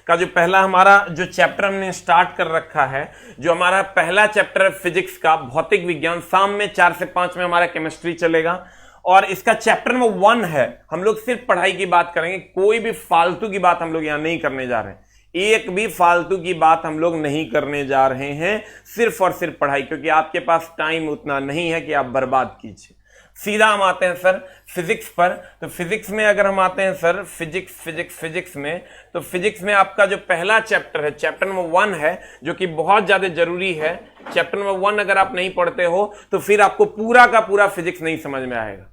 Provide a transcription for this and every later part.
का जो पहला हमारा जो चैप्टर हमने स्टार्ट कर रखा है, जो हमारा पहला चैप्टर है फिजिक्स का, भौतिक विज्ञान, शाम में 4 से 5 में हमारा केमिस्ट्री चलेगा और इसका चैप्टर नंबर 1 है। हम लोग सिर्फ पढ़ाई की बात करेंगे, कोई भी फालतू की बात हम लोग यहां नहीं करने जा रहे हैं, एक भी फालतू की बात हम लोग नहीं करने जा रहे हैं, सिर्फ और सिर्फ पढ़ाई, क्योंकि आपके पास टाइम उतना नहीं है कि आप बर्बाद कीजिए। सीधा हम आते हैं सर फिजिक्स पर। तो फिजिक्स में अगर हम आते हैं सर फिजिक्स में, तो फिजिक्स में आपका जो पहला चैप्टर है, चैप्टर नंबर 1 है, जो कि बहुत ज्यादा जरूरी है। चैप्टर नंबर 1 अगर आप नहीं पढ़ते हो तो फिर आपको पूरा का पूरा फिजिक्स नहीं समझ में आएगा।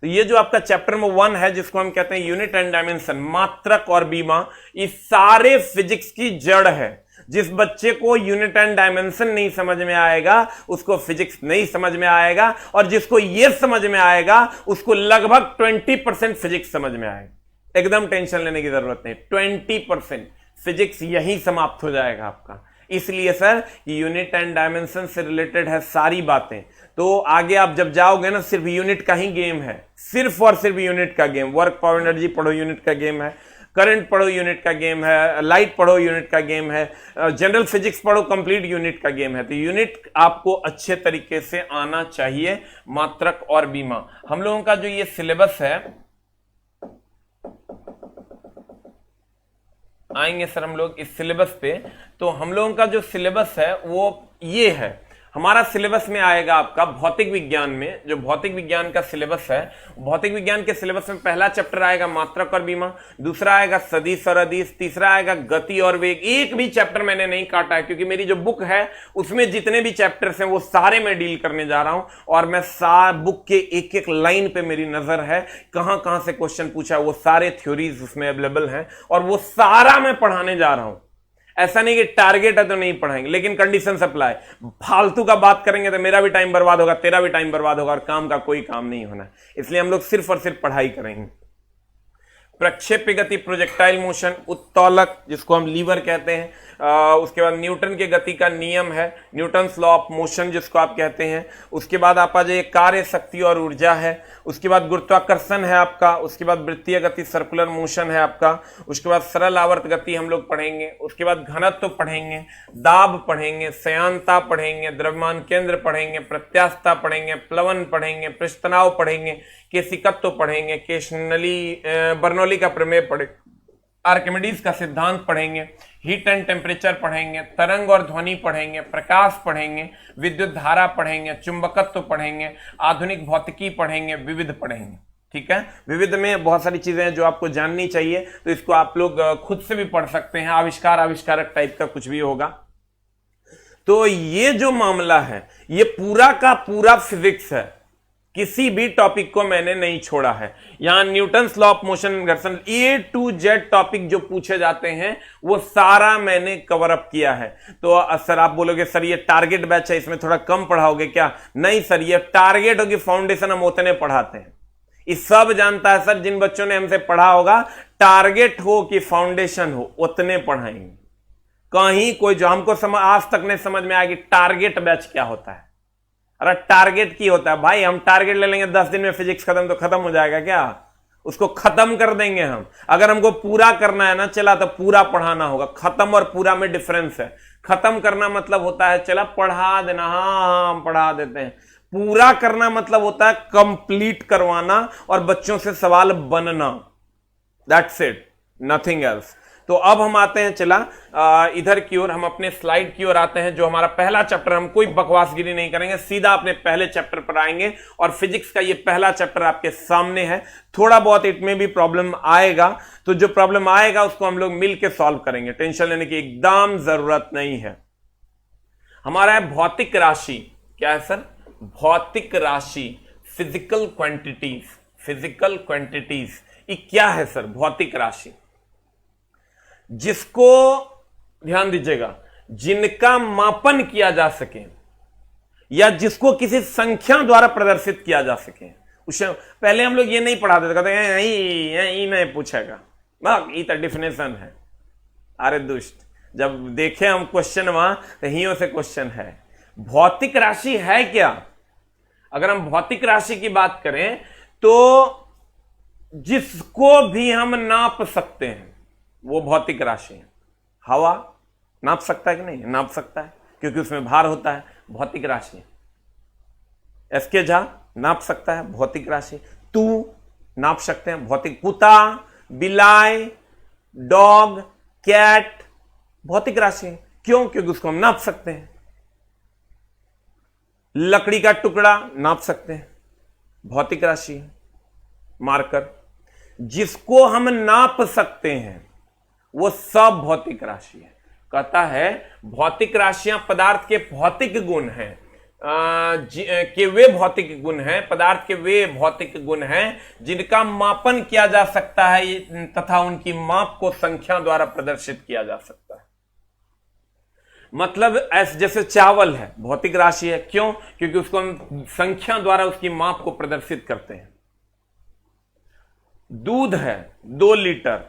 तो ये जो आपका चैप्टर नंबर 1 है, जिसको हम कहते हैं यूनिट एंड डायमेंशन, मात्रक और बीमा, इस सारे फिजिक्स की जड़ है। जिस बच्चे को यूनिट एंड डायमेंशन नहीं समझ में आएगा उसको फिजिक्स नहीं समझ में आएगा, और जिसको ये समझ में आएगा उसको लगभग 20% फिजिक्स समझ में आएगा। एकदम टेंशन लेने की जरूरत नहीं, 20% फिजिक्स यही समाप्त हो जाएगा आपका। इसलिए सर कि यूनिट एंड डायमेंशन से रिलेटेड है सारी बातें। तो आगे आप जब जाओगे ना, सिर्फ यूनिट का ही गेम है, सिर्फ और सिर्फ यूनिट का गेम। वर्क पावर एनर्जी पढ़ो, यूनिट का गेम है। करंट पढ़ो, यूनिट का गेम है। लाइट पढ़ो, यूनिट का गेम है। जनरल फिजिक्स पढ़ो, कंप्लीट यूनिट का गेम है। तो यूनिट आपको अच्छे तरीके से आना चाहिए, मात्रक और बीमा। हम लोगों का जो ये सिलेबस है, आएंगे सर हम लोग इस सिलेबस पे। तो हम लोगों का जो सिलेबस है वो ये है। हमारा सिलेबस में आएगा आपका भौतिक विज्ञान में, जो भौतिक विज्ञान का सिलेबस है, भौतिक विज्ञान के सिलेबस में पहला चैप्टर आएगा मात्रक और बीमा, दूसरा आएगा सदिश और अदिश, तीसरा आएगा गति और वेग। एक भी चैप्टर मैंने नहीं काटा है, क्योंकि मेरी जो बुक है उसमें जितने भी चैप्टर्स हैं वो सारे मैं डील करने जा रहा हूं, और मैं बुक के एक एक लाइन पे मेरी नजर है, कहां कहां से क्वेश्चन पूछा है, वो सारे थ्योरीज उसमें अवेलेबल हैं, और वो सारा मैं पढ़ाने जा रहा हूं। ऐसा नहीं कि टारगेट है तो नहीं पढ़ाएंगे, लेकिन कंडीशन अप्लाई। फालतू का बात करेंगे तो मेरा भी टाइम बर्बाद होगा, तेरा भी टाइम बर्बाद होगा, और काम का कोई काम नहीं होना। इसलिए हम लोग सिर्फ और सिर्फ पढ़ाई करेंगे। प्रक्षेप्य गति, प्रोजेक्टाइल मोशन, उत्तोलक जिसको हम लीवर कहते हैं, उसके बाद न्यूटन के गति का नियम है, न्यूटन्स लॉ ऑफ मोशन जिसको आप कहते हैं। उसके बाद आप आ जाइए कार्य, शक्ति और ऊर्जा है। उसके बाद गुरुत्वाकर्षण है आपका। उसके बाद वृत्तीय गति, सर्कुलर मोशन है आपका। उसके बाद सरल आवर्त गति हम लोग पढ़ेंगे। उसके बाद घनत्व पढ़ेंगे, दाब पढ़ेंगे, श्यानता पढ़ेंगे, द्रव्यमान केंद्र पढ़ेंगे, प्रत्यास्थता पढ़ेंगे, प्लवन पढ़ेंगे, पृष्ठतनाव पढ़ेंगे, केशिकत्व पढ़ेंगे, बर्नौली का प्रमेय पढ़ेंगे, आर्किमिडीज का सिद्धांत पढ़ेंगे, हीट एंड टेम्परेचर पढ़ेंगे, तरंग और ध्वनि पढ़ेंगे, प्रकाश पढ़ेंगे, विद्युत धारा पढ़ेंगे, चुंबकत्व पढ़ेंगे, आधुनिक भौतिकी पढ़ेंगे, विविध पढ़ेंगे। ठीक है, विविध में बहुत सारी चीजें हैं जो आपको जाननी चाहिए, तो इसको आप लोग खुद से भी पढ़ सकते हैं। आविष्कार, आविष्कारक टाइप का कुछ भी होगा। तो ये जो मामला है ये पूरा का पूरा फिजिक्स है, किसी भी टॉपिक को मैंने नहीं छोड़ा है। यहां न्यूटन्स लॉ ऑफ मोशन, घर्षण, A to Z टॉपिक जो पूछे जाते हैं वो सारा मैंने कवर अप किया है। तो सर आप बोलोगे सर ये टारगेट बैच है, इसमें थोड़ा कम पढ़ाओगे क्या? नहीं सर, ये टारगेट होगी, फाउंडेशन हम उतने पढ़ाते हैं। ये सब जानता है सर, जिन बच्चों ने हमसे पढ़ा होगा, टारगेट हो कि फाउंडेशन हो उतने पढ़ाएंगे। कहीं कोई जो हमको आज तक नहीं समझ में आएगी टारगेट बैच क्या होता है। अरे टारगेट की होता है भाई, हम टारगेट ले लेंगे 10 दिन में फिजिक्स खत्म, तो खत्म हो जाएगा क्या? उसको खत्म कर देंगे हम। अगर हमको पूरा करना है ना चला, तो पूरा पढ़ाना होगा। खत्म और पूरा में डिफरेंस है। खत्म करना मतलब होता है चला पढ़ा देना, हाँ हम पढ़ा देते हैं। पूरा करना मतलब होता है कंप्लीट करवाना और बच्चों से सवाल बनना। That's it, nothing else. तो अब हम आते हैं चला इधर की ओर, हम अपने स्लाइड की ओर आते हैं। जो हमारा पहला चैप्टर, हम कोई बकवासगिरी नहीं करेंगे, सीधा अपने पहले चैप्टर पर आएंगे। और फिजिक्स का ये पहला चैप्टर आपके सामने है। थोड़ा बहुत इसमें भी प्रॉब्लम आएगा, तो जो प्रॉब्लम आएगा उसको हम लोग मिलकर सॉल्व करेंगे, टेंशन लेने की एकदम जरूरत नहीं है। हमारा है भौतिक राशि। क्या है सर? भौतिक राशि, फिजिकल क्वांटिटीज। फिजिकल क्वांटिटीज ये क्या है सर? भौतिक राशि जिसको, ध्यान दीजिएगा, जिनका मापन किया जा सके या जिसको किसी संख्या द्वारा प्रदर्शित किया जा सके। उसे पहले हम लोग ये नहीं पढ़ाते थे, कहते हैं यही नहीं पूछेगा, ये तो डिफिनेशन है। अरे दुष्ट, जब देखे हम क्वेश्चन वहां तो हियों से क्वेश्चन है। भौतिक राशि है क्या? अगर हम भौतिक राशि की बात करें तो जिसको भी हम नाप सकते हैं वो भौतिक राशि है। हवा नाप सकता है कि नहीं? नाप सकता है, क्योंकि उसमें भार होता है, भौतिक राशि। एसके झा नाप सकता है, भौतिक राशि। तू नाप सकते हैं, भौतिक। कुत्ता, बिलाई, डॉग, कैट भौतिक राशि है। क्यों? क्योंकि उसको हम नाप सकते हैं। लकड़ी का टुकड़ा नाप सकते हैं, भौतिक राशि है। मार्कर, जिसको हम नाप सकते हैं वो सब भौतिक राशि है। कहता है भौतिक राशियां पदार्थ के भौतिक गुण हैं, कि वे भौतिक गुण हैं, पदार्थ के वे भौतिक गुण हैं जिनका मापन किया जा सकता है तथा उनकी माप को संख्या द्वारा प्रदर्शित किया जा सकता है। मतलब जैसे चावल है, भौतिक राशि है। क्यों? क्योंकि उसको हम संख्या द्वारा उसकी माप को प्रदर्शित करते हैं। दूध है 2 लीटर,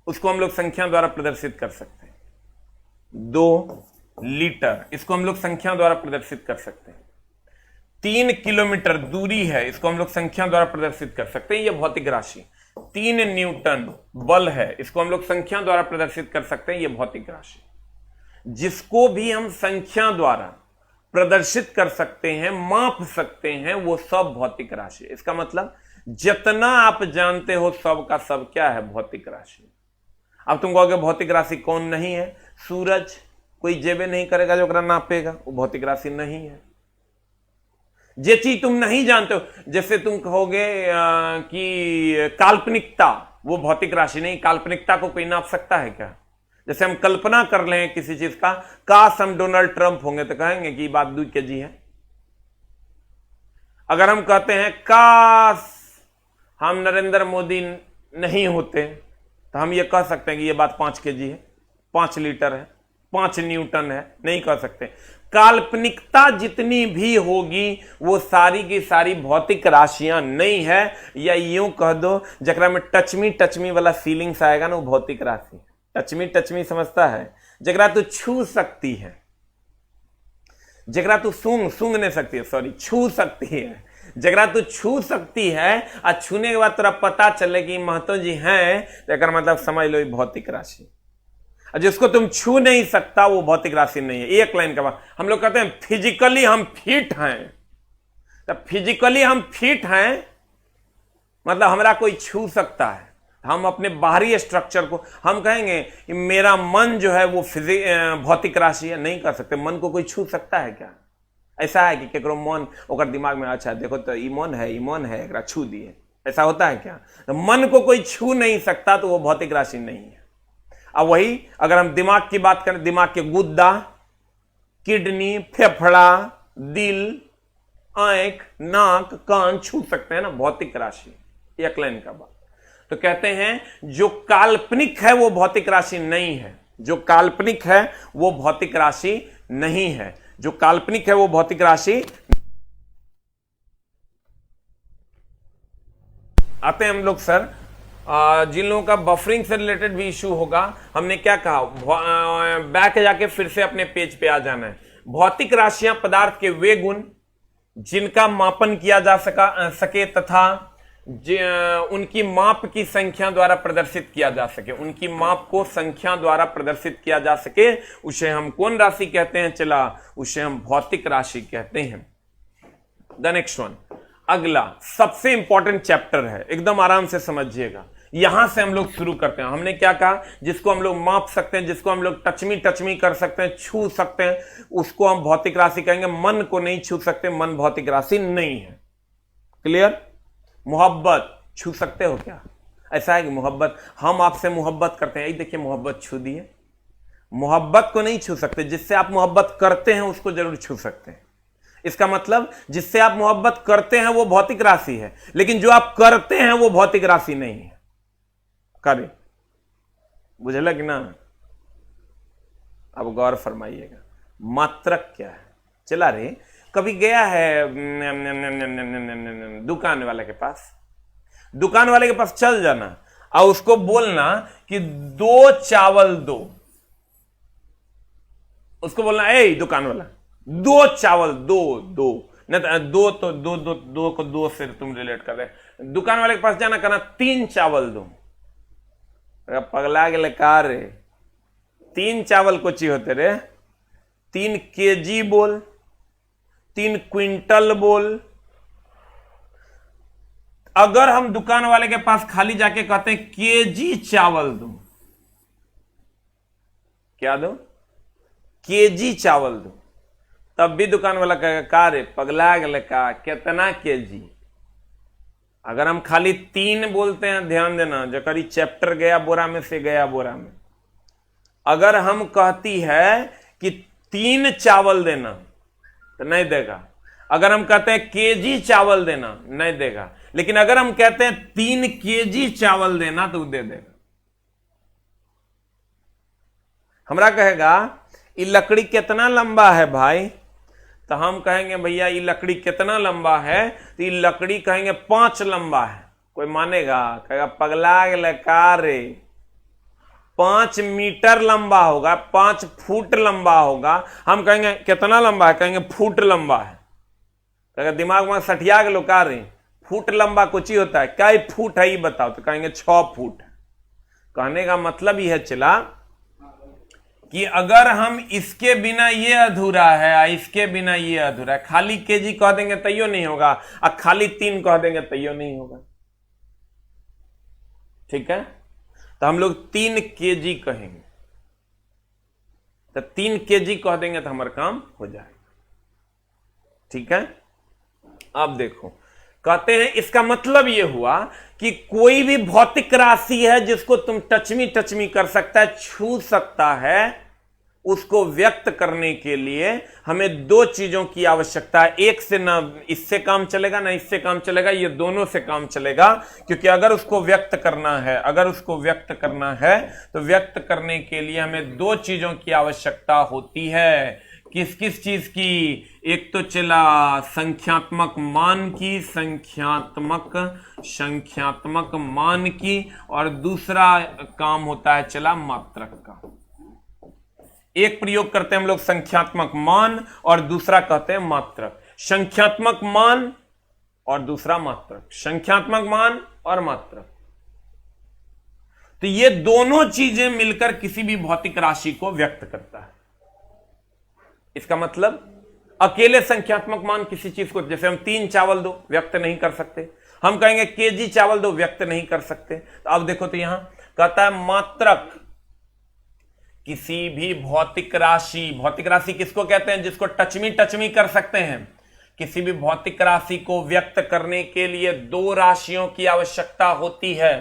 उसको हम लोग संख्या द्वारा प्रदर्शित कर सकते हैं। 2 लीटर, इसको हम लोग संख्या द्वारा प्रदर्शित कर सकते हैं। 3 किलोमीटर दूरी है, इसको हम लोग संख्या द्वारा प्रदर्शित कर सकते हैं, यह भौतिक राशि। 3 न्यूटन बल है, इसको हम लोग संख्या द्वारा प्रदर्शित कर सकते हैं, यह भौतिक राशि। जिसको भी हम संख्या द्वारा प्रदर्शित कर सकते हैं, माप सकते हैं, वो सब भौतिक राशि। इसका मतलब जितना आप जानते हो सब का सब क्या है? भौतिक राशि। अब तुम कहोगे भौतिक राशि कौन नहीं है? सूरज कोई जेबे नहीं करेगा जो नापेगा, वो भौतिक राशि नहीं है। जे चीज तुम नहीं जानते हो, जैसे तुम कहोगे कि काल्पनिकता, वो भौतिक राशि नहीं। काल्पनिकता को कोई नाप सकता है क्या? जैसे हम कल्पना कर लें किसी चीज का, काश हम डोनाल्ड ट्रंप होंगे, तो कहेंगे कि बात 2 kg है। अगर हम कहते हैं काश हम नरेंद्र मोदी नहीं होते, तो हम ये कह सकते हैं कि ये बात 5 kg है, 5 लीटर है, 5 न्यूटन है। नहीं कह सकते। काल्पनिकता जितनी भी होगी वो सारी की सारी भौतिक राशियां नहीं है, या यूं कह दो जकरा में टचमी वाला फीलिंग्स आएगा ना, वो भौतिक राशि। टचमी समझता है? जकरा तू छू सकती है, जकरा तू सूंघ नहीं सकती है, सॉरी, छू सकती है। जकरा तू छू सकती है और छूने के बाद तेरा पता चले कि महतो जी हैं, तो एक मतलब समझ लो भौतिक राशि। और जिसको तुम छू नहीं सकता वो भौतिक राशि नहीं है। एक लाइन का बात, हम लोग कहते हैं फिजिकली हम फिट हैं, तो फिजिकली हम फिट हैं मतलब हमारा कोई छू सकता है। हम अपने बाहरी स्ट्रक्चर को हम कहेंगे कि मेरा मन जो है वो भौतिक राशि है, नहीं कर सकते। मन को कोई छू सकता है क्या? ऐसा है कि केकरो मन ओकर दिमाग में अच्छा देखो तो ईमन है एकरा छू दिए, ऐसा होता है क्या? तो मन को कोई छू नहीं सकता तो वो भौतिक राशि नहीं है। अब वही अगर हम दिमाग की बात करें, दिमाग के गुद्दा, किडनी, फेफड़ा, दिल, आंख, नाक, कान छू सकते हैं ना, भौतिक राशि। एक लाइन का बात। तो कहते हैं जो काल्पनिक है वो भौतिक राशि नहीं है। जो काल्पनिक है वो भौतिक राशि नहीं है। जो काल्पनिक है वो भौतिक राशि। आते हैं हम लोग सर, जिन लोगों का बफरिंग से रिलेटेड भी इशू होगा, हमने क्या कहा, बैक जाके फिर से अपने पेज पे आ जाना है। भौतिक राशियां पदार्थ के वे गुण जिनका मापन किया जा सके तथा उनकी माप की संख्या द्वारा प्रदर्शित किया जा सके, उनकी माप को संख्या द्वारा प्रदर्शित किया जा सके, उसे हम कौन राशि कहते हैं? चला, उसे हम भौतिक राशि कहते हैं। द नेक्स्ट वन, अगला सबसे इंपॉर्टेंट चैप्टर है, एकदम आराम से समझिएगा। यहां से हम लोग शुरू करते हैं। हमने क्या कहा? जिसको हम लोग माप सकते हैं, जिसको हम लोग टचमी कर सकते हैं, छू सकते हैं, उसको हम भौतिक राशि कहेंगे। मन को नहीं छू सकते, मन भौतिक राशि नहीं है। क्लियर? मोहब्बत छू सकते हो क्या? ऐसा है कि मोहब्बत, हम आपसे मोहब्बत करते हैं, देखिए मोहब्बत छू दिए। मोहब्बत को नहीं छू सकते, जिससे आप मोहब्बत करते हैं उसको जरूर छू सकते हैं। इसका मतलब जिससे आप मोहब्बत करते हैं वो भौतिक राशि है, लेकिन जो आप करते हैं वो भौतिक राशि नहीं है। करे बुझल कि ना? अब गौर फरमाइएगा, मात्रक क्या है? चला रे, कभी गया है दुकान वाले के पास? दुकान वाले के पास चल जाना और उसको बोलना कि 2 चावल दो। उसको बोलना, ए दुकान वाला 2 चावल दो नहीं तो दो को 2 से तुम रिलेट कर रहे। दुकान वाले के पास जाना, कहना 3 चावल दो। पगला गेले का रे, 3 चावल कोची होते रे? 3 केजी बोल, 3 क्विंटल बोल। अगर हम दुकान वाले के पास खाली जाके कहते हैं केजी चावल दो, क्या दो? केजी चावल दो, तब भी दुकान वाला कहेगा का रे पगला गले का, कितना केजी? अगर हम खाली 3 बोलते हैं, ध्यान देना, जकरी चैप्टर गया बोरा में से गया बोरा में। अगर हम कहती है कि 3 चावल देना तो नहीं देगा। अगर हम कहते हैं केजी चावल देना, नहीं देगा। लेकिन अगर हम कहते हैं 3 केजी चावल देना तो दे देगा। हमरा कहेगा ये लकड़ी कितना लंबा है भाई, तो हम कहेंगे भैया ये लकड़ी कितना लंबा है, तो ये लकड़ी कहेंगे 5 लंबा है। कोई मानेगा? कहेगा पगला गया का रे, 5 मीटर लंबा होगा, 5 फुट लंबा होगा। हम कहेंगे कितना लंबा है? कहेंगे फुट लंबा है। कहेगा दिमाग में सठिया गलो का रे, फुट लंबा कुछ ही होता है, क्या फुट है ये बताओ? तो कहेंगे 6 फुट। कहने का मतलब यह चला कि अगर हम इसके बिना ये अधूरा है, इसके बिना ये अधूरा है, खाली केजी कह देंगे तैयो नहीं होगा, और खाली 3 कह देंगे तैयो नहीं होगा। ठीक है, तो हम लोग 3 केजी कहेंगे, तो 3 केजी कह देंगे तो हमारा काम हो जाएगा। ठीक है, अब देखो, कहते हैं इसका मतलब यह हुआ कि कोई भी भौतिक राशि है जिसको तुम टचमी कर सकता है, छू सकता है, उसको व्यक्त करने के लिए हमें 2 चीजों की आवश्यकता है। एक से ना इससे काम चलेगा ना इससे काम चलेगा, ये दोनों से काम चलेगा। क्योंकि अगर उसको व्यक्त करना है, तो व्यक्त करने के लिए हमें 2 चीजों की आवश्यकता होती है। किस किस चीज की? एक तो चला संख्यात्मक मान की, संख्यात्मक मान की, और दूसरा काम होता है चला मात्रक का। एक प्रयोग करते हैं हम लोग संख्यात्मक मान और दूसरा कहते हैं मात्रक। संख्यात्मक मान और दूसरा मात्रक, संख्यात्मक मान और मात्रक। तो ये दोनों चीजें मिलकर किसी भी भौतिक राशि को व्यक्त करता है। इसका मतलब अकेले संख्यात्मक मान किसी चीज को, जैसे हम 3 चावल दो, व्यक्त नहीं कर सकते। हम कहेंगे केजी चावल दो, व्यक्त नहीं कर सकते। तो अब देखो, तो यहां कहता है मात्रक किसी भी भौतिक राशि किसको कहते हैं? जिसको टचमी कर सकते हैं। किसी भी भौतिक राशि को व्यक्त करने के लिए 2 राशियों की आवश्यकता होती है।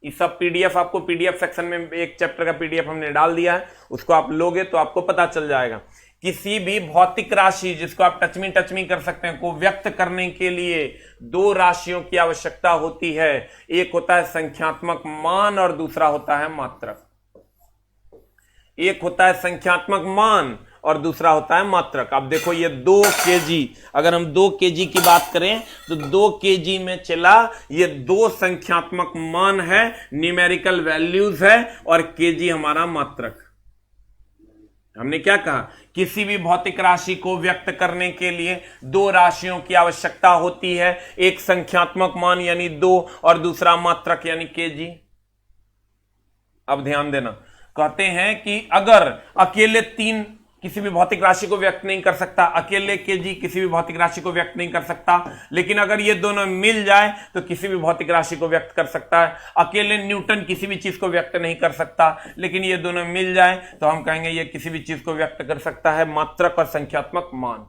ये सब पीडीएफ आपको पीडीएफ सेक्शन में एक चैप्टर का पीडीएफ हमने डाल दिया है, उसको आप लोगे तो आपको पता चल जाएगा। किसी भी भौतिक राशि जिसको आप टचमी कर सकते हैं को व्यक्त करने के लिए 2 राशियों की आवश्यकता होती है। एक होता है संख्यात्मक मान और दूसरा होता है मात्रक। एक होता है संख्यात्मक मान और दूसरा होता है मात्रक। अब देखो, ये 2 केजी, अगर हम 2 केजी की बात करें तो 2 केजी में चला ये 2 संख्यात्मक मान है, न्यूमेरिकल वैल्यूज है, और केजी हमारा मात्रक। हमने क्या कहा? किसी भी भौतिक राशि को व्यक्त करने के लिए 2 राशियों की आवश्यकता होती है, एक संख्यात्मक मान यानी 2 और दूसरा मात्रक यानी केजी। अब ध्यान देना, कहते हैं कि अगर अकेले 3 किसी भी भौतिक राशि को व्यक्त नहीं कर सकता, अकेले केजी किसी भी भौतिक राशि को व्यक्त नहीं कर सकता, लेकिन अगर ये दोनों मिल जाए तो किसी भी भौतिक राशि को व्यक्त कर सकता है। अकेले न्यूटन किसी भी चीज को व्यक्त नहीं कर सकता, लेकिन ये दोनों मिल जाए तो हम कहेंगे ये किसी भी चीज को व्यक्त कर सकता है, मात्रक और संख्यात्मक मान।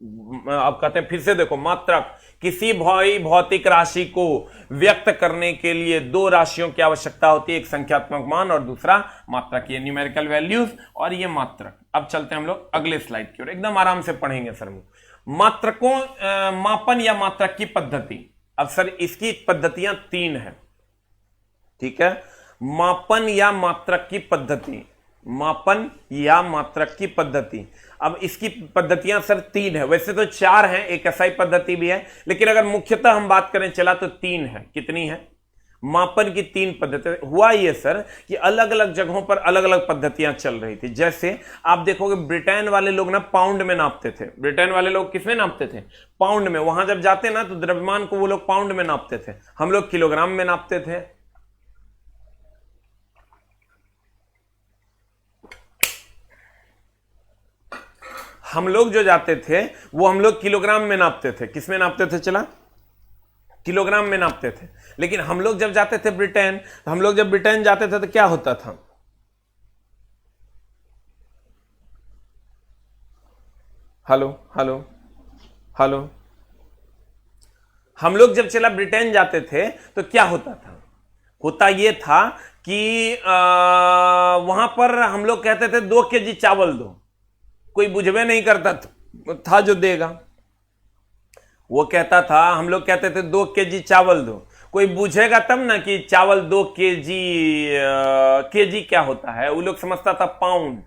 अब कहते हैं फिर से देखो, मात्रक किसी भौतिक राशि को व्यक्त करने के लिए 2 राशियों की आवश्यकता होती है, एक संख्यात्मक मान और दूसरा मात्रक, ये न्यूमेरिकल वैल्यूज और ये मात्रक। अब चलते हैं हम लोग अगले स्लाइड की ओर, एकदम आराम से पढ़ेंगे सर। मात्रकों मापन या मात्रक की पद्धति। अब सर इसकी पद्धतियां 3 है, ठीक है। मापन या मात्रक की पद्धति, मापन या मात्रक की पद्धति। अब इसकी पद्धतियां सर 3 है, वैसे तो 4 हैं, एक एसआई पद्धति भी है, लेकिन अगर मुख्यतः हम बात करें चला तो 3 है। कितनी है? मापन की 3 पद्धति। हुआ ये सर कि अलग अलग जगहों पर अलग अलग पद्धतियां चल रही थी। जैसे आप देखोगे ब्रिटेन वाले लोग ना पाउंड में नापते थे। ब्रिटेन वाले लोग किसमें नापते थे? पाउंड में। वहां जब जाते ना तो द्रव्यमान को वो लोग पाउंड में नापते थे, हम लोग किलोग्राम में नापते थे। हम लोग जो जाते थे वो हम लोग किलोग्राम में नापते थे। किस में नापते थे? चला, किलोग्राम में नापते थे। लेकिन हम लोग जब जाते थे ब्रिटेन, तो हम लोग जब ब्रिटेन जाते थे तो क्या होता था? हेलो हेलो हेलो, हम लोग जब चला ब्रिटेन जाते थे तो क्या होता था? होता यह था कि वहां पर हम लोग कहते थे 2 केजी चावल दो। कोई बुझवे नहीं करता था जो देगा, वो कहता था, हम लोग कहते थे 2 केजी चावल दो। कोई पूछेगा तब ना कि चावल 2 केजी, केजी क्या होता है? वो लोग समझता था पाउंड,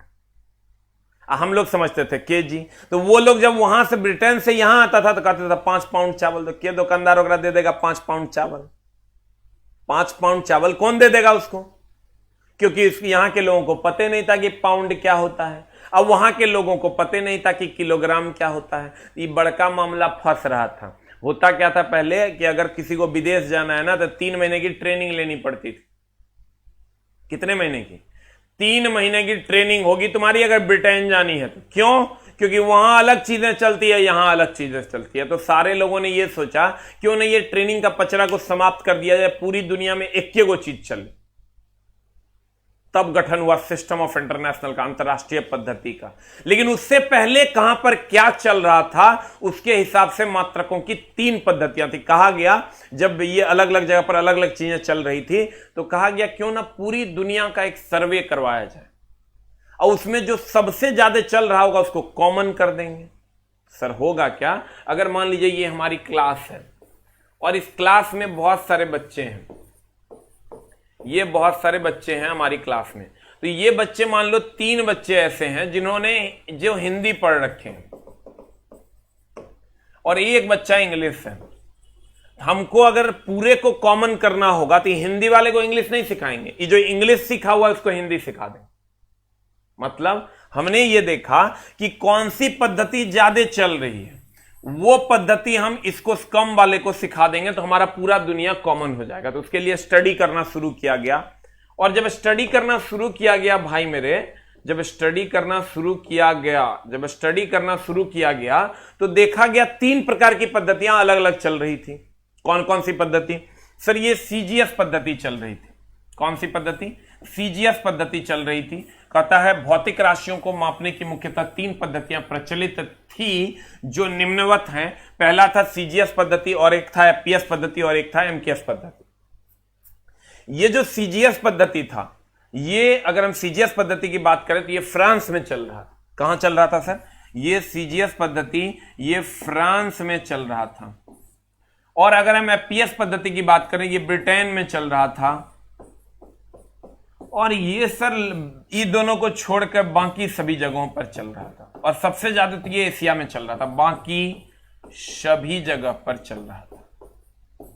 हम लोग समझते थे केजी। तो वो लोग जब वहां से ब्रिटेन से यहां आता था तो कहते था 5 पाउंड चावल दो। क्या दुकानदार वगैरह दे देगा 5 पाउंड चावल? 5 पाउंड चावल कौन दे देगा उसको? क्योंकि यहां के लोगों को पता नहीं था कि पाउंड क्या होता है, अब वहां के लोगों को पता नहीं था कि किलोग्राम क्या होता है। ये बड़का मामला फंस रहा था। होता क्या था पहले कि अगर किसी को विदेश जाना है ना तो 3 महीने की ट्रेनिंग लेनी पड़ती थी। कितने महीने की? 3 महीने की ट्रेनिंग होगी तुम्हारी अगर ब्रिटेन जानी है तो। क्यों? क्योंकि वहां अलग चीजें चलती है, यहां अलग चीजें चलती है। तो सारे लोगों ने यह सोचा क्यों नहीं ये ट्रेनिंग का पचड़ा को समाप्त कर दिया जाए, पूरी दुनिया में एक को चीज चले। तब गठन हुआ सिस्टम ऑफ इंटरनेशनल का, अंतरराष्ट्रीय पद्धति का। लेकिन उससे पहले कहां पर क्या चल रहा था उसके हिसाब से मात्रकों की 3 पद्धतियां थी। कहा गया जब ये अलग अलग जगह पर अलग अलग चीजें चल रही थी तो कहा गया क्यों ना पूरी दुनिया का एक सर्वे करवाया जाए और उसमें जो सबसे ज्यादा चल रहा होगा उसको कॉमन कर देंगे। सर होगा क्या? अगर मान लीजिए ये हमारी क्लास है और इस क्लास में बहुत सारे बच्चे हैं, ये बहुत सारे बच्चे हैं हमारी क्लास में, तो ये बच्चे मान लो 3 बच्चे ऐसे हैं जिन्होंने जो हिंदी पढ़ रखे हैं और एक बच्चा इंग्लिश है। हमको अगर पूरे को कॉमन करना होगा तो हिंदी वाले को इंग्लिश नहीं सिखाएंगे, ये जो इंग्लिश सीखा हुआ है उसको हिंदी सिखा दें। मतलब हमने ये देखा कि कौन सी पद्धति ज्यादा चल रही है, वो पद्धति हम इसको कम वाले को सिखा देंगे तो हमारा पूरा दुनिया कॉमन हो जाएगा। तो उसके लिए स्टडी करना शुरू किया गया। और जब स्टडी करना शुरू किया गया भाई मेरे, जब स्टडी करना शुरू किया गया तो देखा गया 3 प्रकार की पद्धतियां अलग अलग चल रही थी। कौन कौन सी पद्धति? सर ये सीजीएस पद्धति चल रही थी। कौन सी पद्धति? सीजीएस पद्धति चल रही थी। कहता है भौतिक राशियों को मापने की मुख्यतः 3 पद्धतियां प्रचलित थी जो निम्नवत हैं। पहला था सीजीएस पद्धति, और एक था एपीएस पद्धति, और एक था एमकेएस पद्धति। ये जो सीजीएस पद्धति था, ये अगर हम सीजीएस पद्धति की बात करें तो ये फ्रांस में चल रहा था। कहां चल रहा था सर? ये सीजीएस पद्धति ये फ्रांस में चल रहा था। और अगर हम एपीएस पद्धति की बात करें, ये ब्रिटेन में चल रहा था। और ये सर ये दोनों को छोड़कर बाकी सभी जगहों पर चल रहा था। और सबसे ज्यादा तो ये एशिया में चल रहा था, बाकी सभी जगह पर चल रहा था,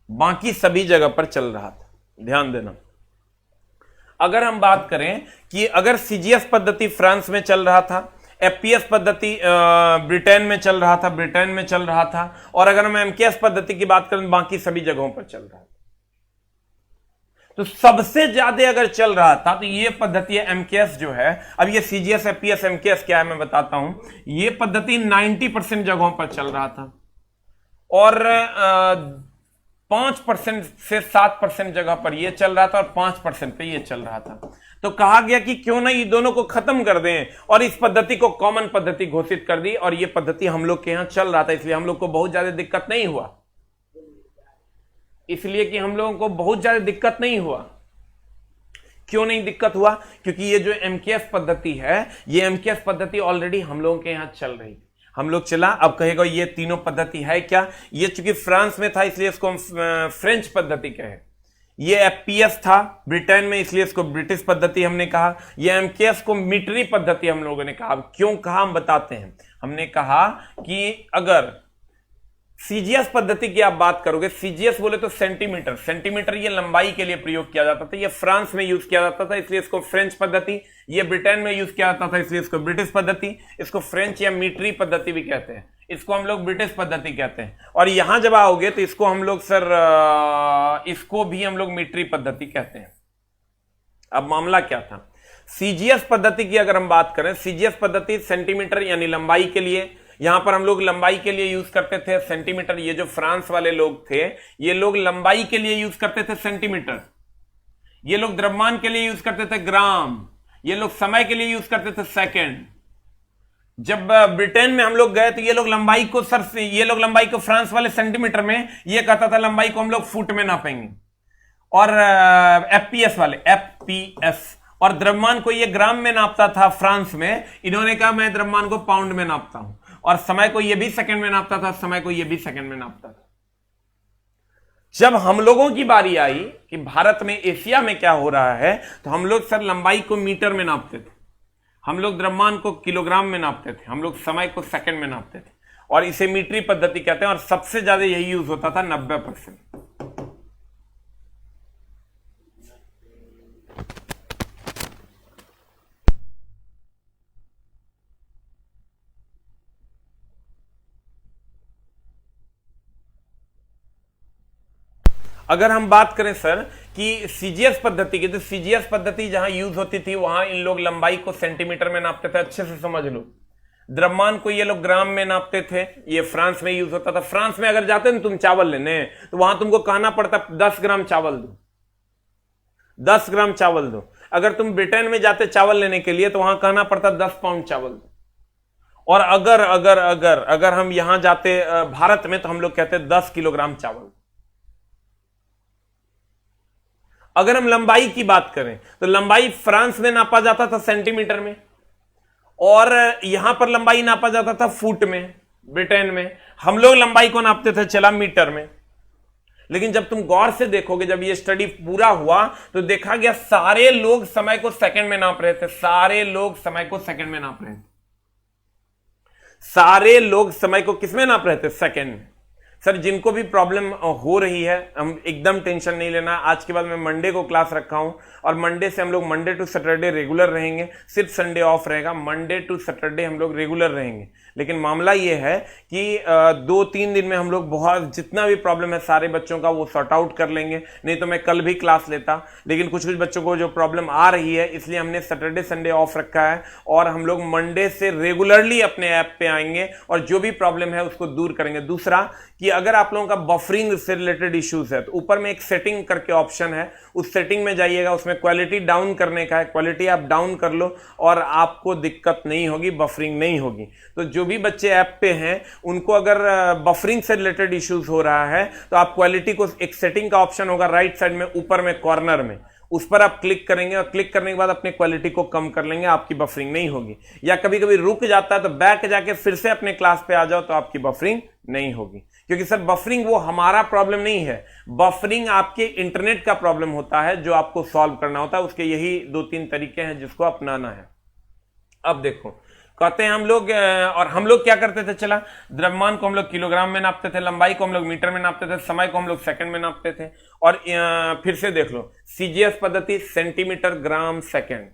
बाकी सभी जगह पर चल रहा था। ध्यान देना, अगर हम बात करें कि अगर सीजीएस पद्धति फ्रांस में चल रहा था, एपीएस पद्धति ब्रिटेन में चल रहा था, और अगर हम एमकेएस पद्धति की बात करें बाकी सभी जगहों पर चल रहा था। तो सबसे ज्यादा अगर चल रहा था तो ये पद्धति है एमकेएस जो है। अब ये सीजीएस एपीएस एमकेएस क्या है मैं बताता हूं। ये पद्धति 90% जगहों पर चल रहा था और 5% से 7% जगह पर ये चल रहा था और 5% पे ये चल रहा था। तो कहा गया कि क्यों ना ये दोनों को खत्म कर दें और इस पद्धति को कॉमन पद्धति घोषित कर दी। और ये पद्धति हम लोग के यहां चल रहा था, इसलिए हम लोग को बहुत ज्यादा दिक्कत नहीं हुआ। इसलिए कि हम लोगों को बहुत ज्यादा दिक्कत नहीं हुआ। क्यों नहीं दिक्कत हुआ? क्योंकि ये जो एमकेएस पद्धति है, ये एमकेएस पद्धति ऑलरेडी हम लोगों के यहां चल रही थी। हम लोग चला, अब कहेगा ये तीनों पद्धति है क्या? ये चूंकि फ्रांस में था इसलिए इसको हम फ्रेंच पद्धति कहे। ये एपीएस था ब्रिटेन में इसलिए इसको ब्रिटिश पद्धति हमने कहा। ये एमकेएस को मिटरी पद्धति हम लोगों ने कहा। अब क्यों कहा हम बताते हैं। हमने कहा कि अगर सीजीएस पद्धति की आप बात करोगे, सीजीएस बोले तो सेंटीमीटर, सेंटीमीटर ये लंबाई के लिए प्रयोग किया जाता था। ये फ्रांस में यूज किया जाता था इसलिए इसको फ्रेंच पद्धति, ये ब्रिटेन में यूज किया जाता था इसलिए इसको ब्रिटिश पद्धति, इसको फ्रेंच या मीटरी पद्धति भी कहते हैं, इसको हम लोग ब्रिटिश पद्धति कहते हैं। और यहां जब आओगे तो इसको हम लोग सर इसको भी हम लोग मीटरी पद्धति कहते हैं। अब मामला क्या था? सीजीएस पद्धति की अगर हम बात करें, सीजीएस पद्धति सेंटीमीटर यानी लंबाई के लिए, यहां पर हम लोग लंबाई के लिए यूज करते थे सेंटीमीटर। ये जो फ्रांस वाले लोग थे, ये लोग लंबाई के लिए यूज करते थे सेंटीमीटर। ये लोग द्रव्यमान के लिए यूज करते थे ग्राम। ये लोग समय के लिए यूज करते थे सेकंड। जब ब्रिटेन में हम लोग गए तो ये लोग लंबाई को ये लोग लंबाई को फ्रांस वाले सेंटीमीटर में, ये कहता था लंबाई को हम लोग फुट में नापेंगे। और एफपीएस वाले एफपीएस, और द्रव्यमान को ये ग्राम में नापता था फ्रांस में। इन्होंने कहा मैं द्रव्यमान को पाउंड में नापता हूं। और समय को ये भी सेकंड में नापता था, समय को ये भी सेकंड में नापता था। जब हम लोगों की बारी आई कि भारत में, एशिया में क्या हो रहा है, तो हम लोग सर लंबाई को मीटर में नापते थे, हम लोग द्रव्यमान को किलोग्राम में नापते थे, हम लोग समय को सेकंड में नापते थे, और इसे मीटरी पद्धति कहते हैं। और सबसे ज्यादा यही यूज होता था 90%। अगर हम बात करें सर कि सीजीएस पद्धति की, तो सीजीएस पद्धति जहां यूज होती थी वहां इन लोग लंबाई को सेंटीमीटर में नापते थे। अच्छे से समझ लो। द्रव्यमान को ये लोग ग्राम में नापते थे। ये फ्रांस में यूज होता था। फ्रांस में अगर जाते ना तुम चावल लेने, तो वहां तुमको कहना पड़ता 10 ग्राम चावल दो, 10 ग्राम चावल दो। अगर तुम ब्रिटेन में जाते चावल लेने के लिए, तो वहां कहना पड़ता 10 पाउंड चावल दो। और अगर अगर अगर अगर हम यहां जाते भारत में, तो हम लोग कहते 10 किलोग्राम चावल। अगर हम लंबाई की बात करें, तो लंबाई फ्रांस में नापा जाता था सेंटीमीटर में, और यहां पर लंबाई नापा जाता था फुट में। ब्रिटेन में हम लोग लंबाई को नापते थे चला मीटर में। लेकिन जब तुम गौर से देखोगे, जब ये स्टडी पूरा हुआ, तो देखा गया सारे लोग समय को सेकंड में नाप रहे थे। सारे लोग समय को सेकंड में नाप रहे थे। सारे लोग समय को किसमें नाप रहे थे? सेकंड में। सर जिनको भी प्रॉब्लम हो रही है, हम एकदम टेंशन नहीं लेना। आज के बाद मैं मंडे को क्लास रखा हूं, और मंडे से हम लोग मंडे टू सैटरडे रेगुलर रहेंगे। सिर्फ संडे ऑफ रहेगा। मंडे टू सैटरडे हम लोग रेगुलर रहेंगे। लेकिन मामला ये है कि 2-3 दिन में हम लोग बहुत, जितना भी प्रॉब्लम है सारे बच्चों का, वो सॉर्ट आउट कर लेंगे। नहीं तो मैं कल भी क्लास लेता। लेकिन कुछ कुछ बच्चों को जो प्रॉब्लम आ रही है, इसलिए हमने सैटरडे संडे ऑफ रखा है, और हम लोग मंडे से रेगुलरली अपने ऐप पे आएंगे और जो भी प्रॉब्लम है उसको दूर करेंगे। दूसरा कि अगर आप लोगों का बफरिंग से रिलेटेड इश्यूज है, तो ऊपर में एक सेटिंग करके ऑप्शन है, उस सेटिंग में जाइएगा। उसमें क्वालिटी डाउन करने का है। क्वालिटी आप डाउन कर लो और आपको दिक्कत नहीं होगी, बफरिंग नहीं होगी। तो जो भी बच्चे ऐप पे हैं, उनको अगर बफरिंग से रिलेटेड इश्यूज हो रहा है, तो आप क्वालिटी को, एक सेटिंग का ऑप्शन होगा राइट साइड में ऊपर में कॉर्नर में, उस पर आप क्लिक करेंगे, और क्लिक करने के बाद अपने क्वालिटी को कम कर लेंगे, आपकी बफरिंग नहीं होगी। या कभी कभी रुक जाता है, तो बैक जाके फिर से अपने क्लास पे आ जाओ, तो आपकी बफरिंग नहीं होगी। क्योंकि सर बफरिंग वो हमारा प्रॉब्लम नहीं है, बफरिंग आपके इंटरनेट का प्रॉब्लम होता है, जो आपको सॉल्व करना होता है। उसके यही 2-3 तरीके हैं जिसको अपनाना है। अब देखो, कहते हैं हम लोग, और हम लोग क्या करते थे, चला द्रव्यमान को हम लोग किलोग्राम में नापते थे, लंबाई को हम लोग मीटर में नापते थे, समय को हम लोग सेकंड में नापते थे। और फिर से देख लो, सीजीएस पद्धति centimetre gram second,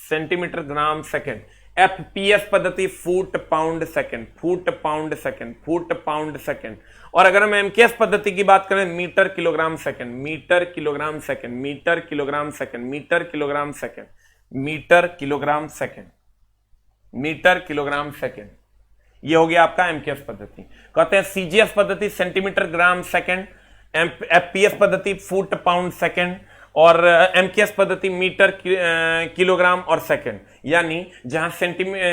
centimetre gram second. FPS पद्धति foot pound second, foot pound second, foot pound second. और अगर हम एमकेएस पद्धति की बात करें, metre kilogram second, metre kilogram second, metre kilogram second, metre kilogram second, metre kilogram second, metre kilogram second. ये हो गया आपका एमकेएस पद्धति। कहते हैं सीजीएस पद्धति सेंटीमीटर ग्राम सेकंड, एफपीएस पद्धति फुट पाउंड सेकंड, और एमकेएस पद्धति मीटर किलोग्राम और सेकंड। यानी जहां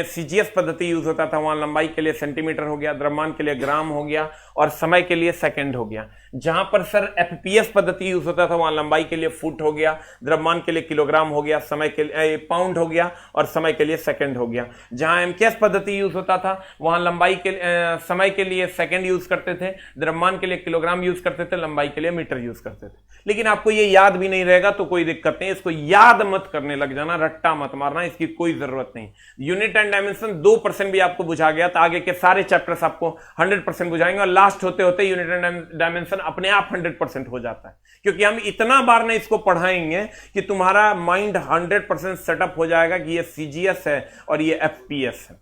सीजीएस पद्धति यूज होता था, वहां लंबाई के लिए सेंटीमीटर हो गया, द्रव्यमान के लिए ग्राम हो गया, और समय के लिए सेकंड हो गया। जहां पर सर एफपीएस पद्धति यूज होता था, वहां लंबाई के लिए फुट हो गया, द्रव्यमान के लिए किलोग्राम हो गया, समय के लिए पाउंड हो गया, और समय के लिए सेकंड हो गया। जहां एमकेएस पद्धति यूज होता था, वहां लंबाई के समय के लिए सेकंड यूज करते थे, द्रव्यमान के लिए किलोग्राम यूज करते थे, लंबाई के लिए मीटर यूज करते थे। लेकिन आपको ये याद भी नहीं रहेगा तो कोई दिक्कत नहीं, इसको याद मत करने लग जाना, रट्टा मत मारना, इसकी कोई जरूरत नहीं। यूनिट एंड डायमेंशन 2% भी आपको बुझा गया, तो आगे के सारे चैप्टर्स आपको 100% बुझाएंगे, और लास्ट होते होते यूनिट एंड डायमेंशन अपने आप 100% हो जाता है। क्योंकि हम इतना बार ने इसको पढ़ाएंगे कि तुम्हारा माइंड 100% सेटअप हो जाएगा कि ये सीजीएस है और ये एफपीएस है,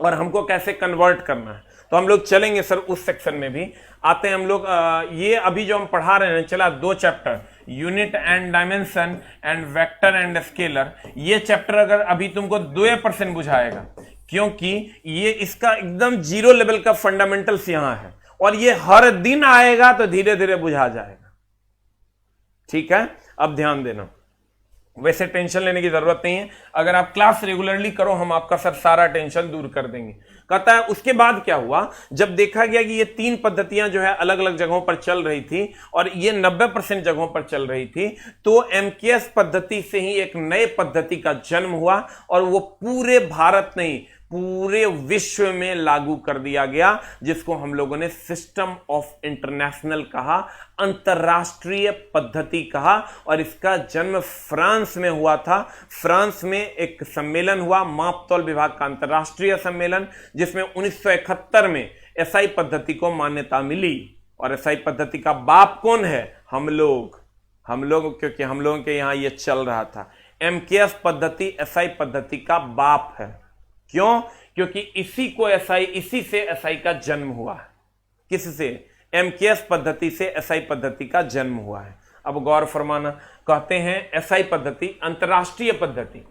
और हमको कैसे कन्वर्ट करना है। तो हम लोग चलेंगे सर उस सेक्शन में भी। आते हैं हम लोग, ये अभी जो हम पढ़ा रहे हैं, चला 2 chapter, unit and dimension and vector and scalar. ये चैप्टर अगर अभी तुमको 2% बुझाएगा, क्योंकि ये इसका एकदम जीरो लेवल का फंडामेंटल्स यहां है, और ये हर दिन आएगा तो धीरे धीरे बुझा जाएगा। ठीक है, अब ध्यान देना, वैसे टेंशन लेने की जरूरत नहीं है, अगर आप क्लास रेगुलरली करो हम आपका सर सारा टेंशन दूर कर देंगे। कहता है उसके बाद क्या हुआ, जब देखा गया कि ये 3 पद्धतियां जो है अलग अलग जगहों पर चल रही थी और ये 90% जगहों पर चल रही थी, तो एमकेएस पद्धति से ही एक नए पद्धति का जन्म हुआ और वो पूरे भारत नहीं पूरे विश्व में लागू कर दिया गया, जिसको हम लोगों ने सिस्टम ऑफ इंटरनेशनल कहा, अंतरराष्ट्रीय पद्धति कहा। और इसका जन्म फ्रांस में हुआ था। फ्रांस में एक सम्मेलन हुआ, मापतौल विभाग का अंतरराष्ट्रीय सम्मेलन, जिसमें 1971 में एसआई पद्धति को मान्यता मिली। और एसआई पद्धति का बाप कौन है? हम लोग, क्योंकि हम लोगों के यहां यह चल रहा था। एमकेएस पद्धति एसआई पद्धति का बाप है। क्यों? क्योंकि इसी से एसआई का जन्म हुआ है। किससे? एमकेएस पद्धति से एसआई पद्धति का जन्म हुआ है। अब गौर फरमाना, कहते हैं एसआई पद्धति अंतरराष्ट्रीय पद्धति,